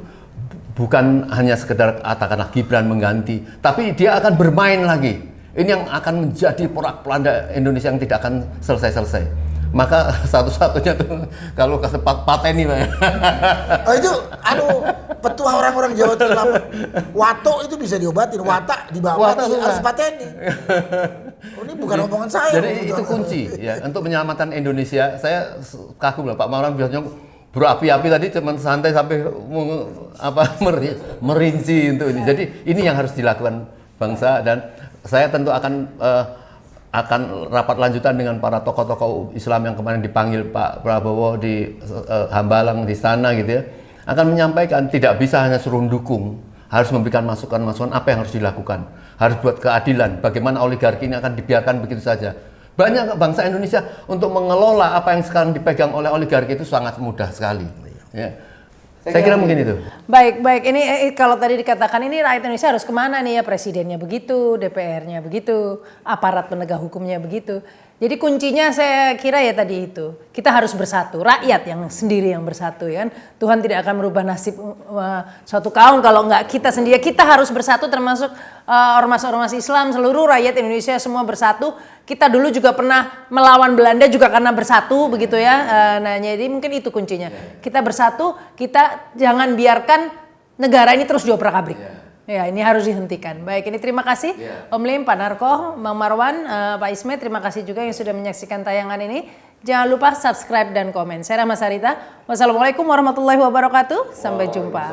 bukan hanya sekedar katakanlah Gibran mengganti, tapi dia akan bermain lagi. Ini yang akan menjadi porak-poranda Indonesia yang tidak akan selesai-selesai. Maka satu-satunya tuh kalau kata pateni Pak. Oh itu petua orang-orang Jawa Timur. Watuk itu bisa diobatin, watak dibawa Watak harus susah. pateni. Oh, ini bukan omongan saya. Jadi itu kunci ya untuk menyelamatkan Indonesia. Saya kagum lah Pak Marwan biasanya berapi-api tadi cuman santai sampai merinci untuk ini. Jadi ini yang harus dilakukan bangsa, dan saya tentu akan rapat lanjutan dengan para tokoh-tokoh Islam yang kemarin dipanggil Pak Prabowo di Hambalang di sana gitu ya. Akan menyampaikan tidak bisa hanya suruh dukung, harus memberikan masukan-masukan apa yang harus dilakukan. Harus buat keadilan, bagaimana oligarki ini akan dibiarkan begitu saja. Banyak bangsa Indonesia untuk mengelola apa yang sekarang dipegang oleh oligarki itu sangat mudah sekali. Ya. Saya kira mungkin itu. Baik. Ini kalau tadi dikatakan ini rakyat Indonesia harus kemana nih ya, presidennya begitu, DPR-nya begitu, aparat penegak hukumnya begitu. Jadi kuncinya saya kira ya tadi itu, kita harus bersatu, rakyat yang sendiri yang bersatu ya kan. Tuhan tidak akan merubah nasib suatu kaum kalau nggak kita sendiri. Kita harus bersatu, termasuk ormas-ormas Islam, seluruh rakyat Indonesia semua bersatu. Kita dulu juga pernah melawan Belanda juga karena bersatu begitu ya. Nah jadi mungkin itu kuncinya. Kita bersatu, kita jangan biarkan negara ini terus diobrak-abrik. Ya, ini harus dihentikan. Baik, ini terima kasih Om Lim, Pak Narko, Bang Marwan, Pak Ismet, terima kasih juga yang sudah menyaksikan tayangan ini. Jangan lupa subscribe dan komen. Saya Rahma Sarita. Wassalamualaikum warahmatullahi wabarakatuh. Sampai jumpa.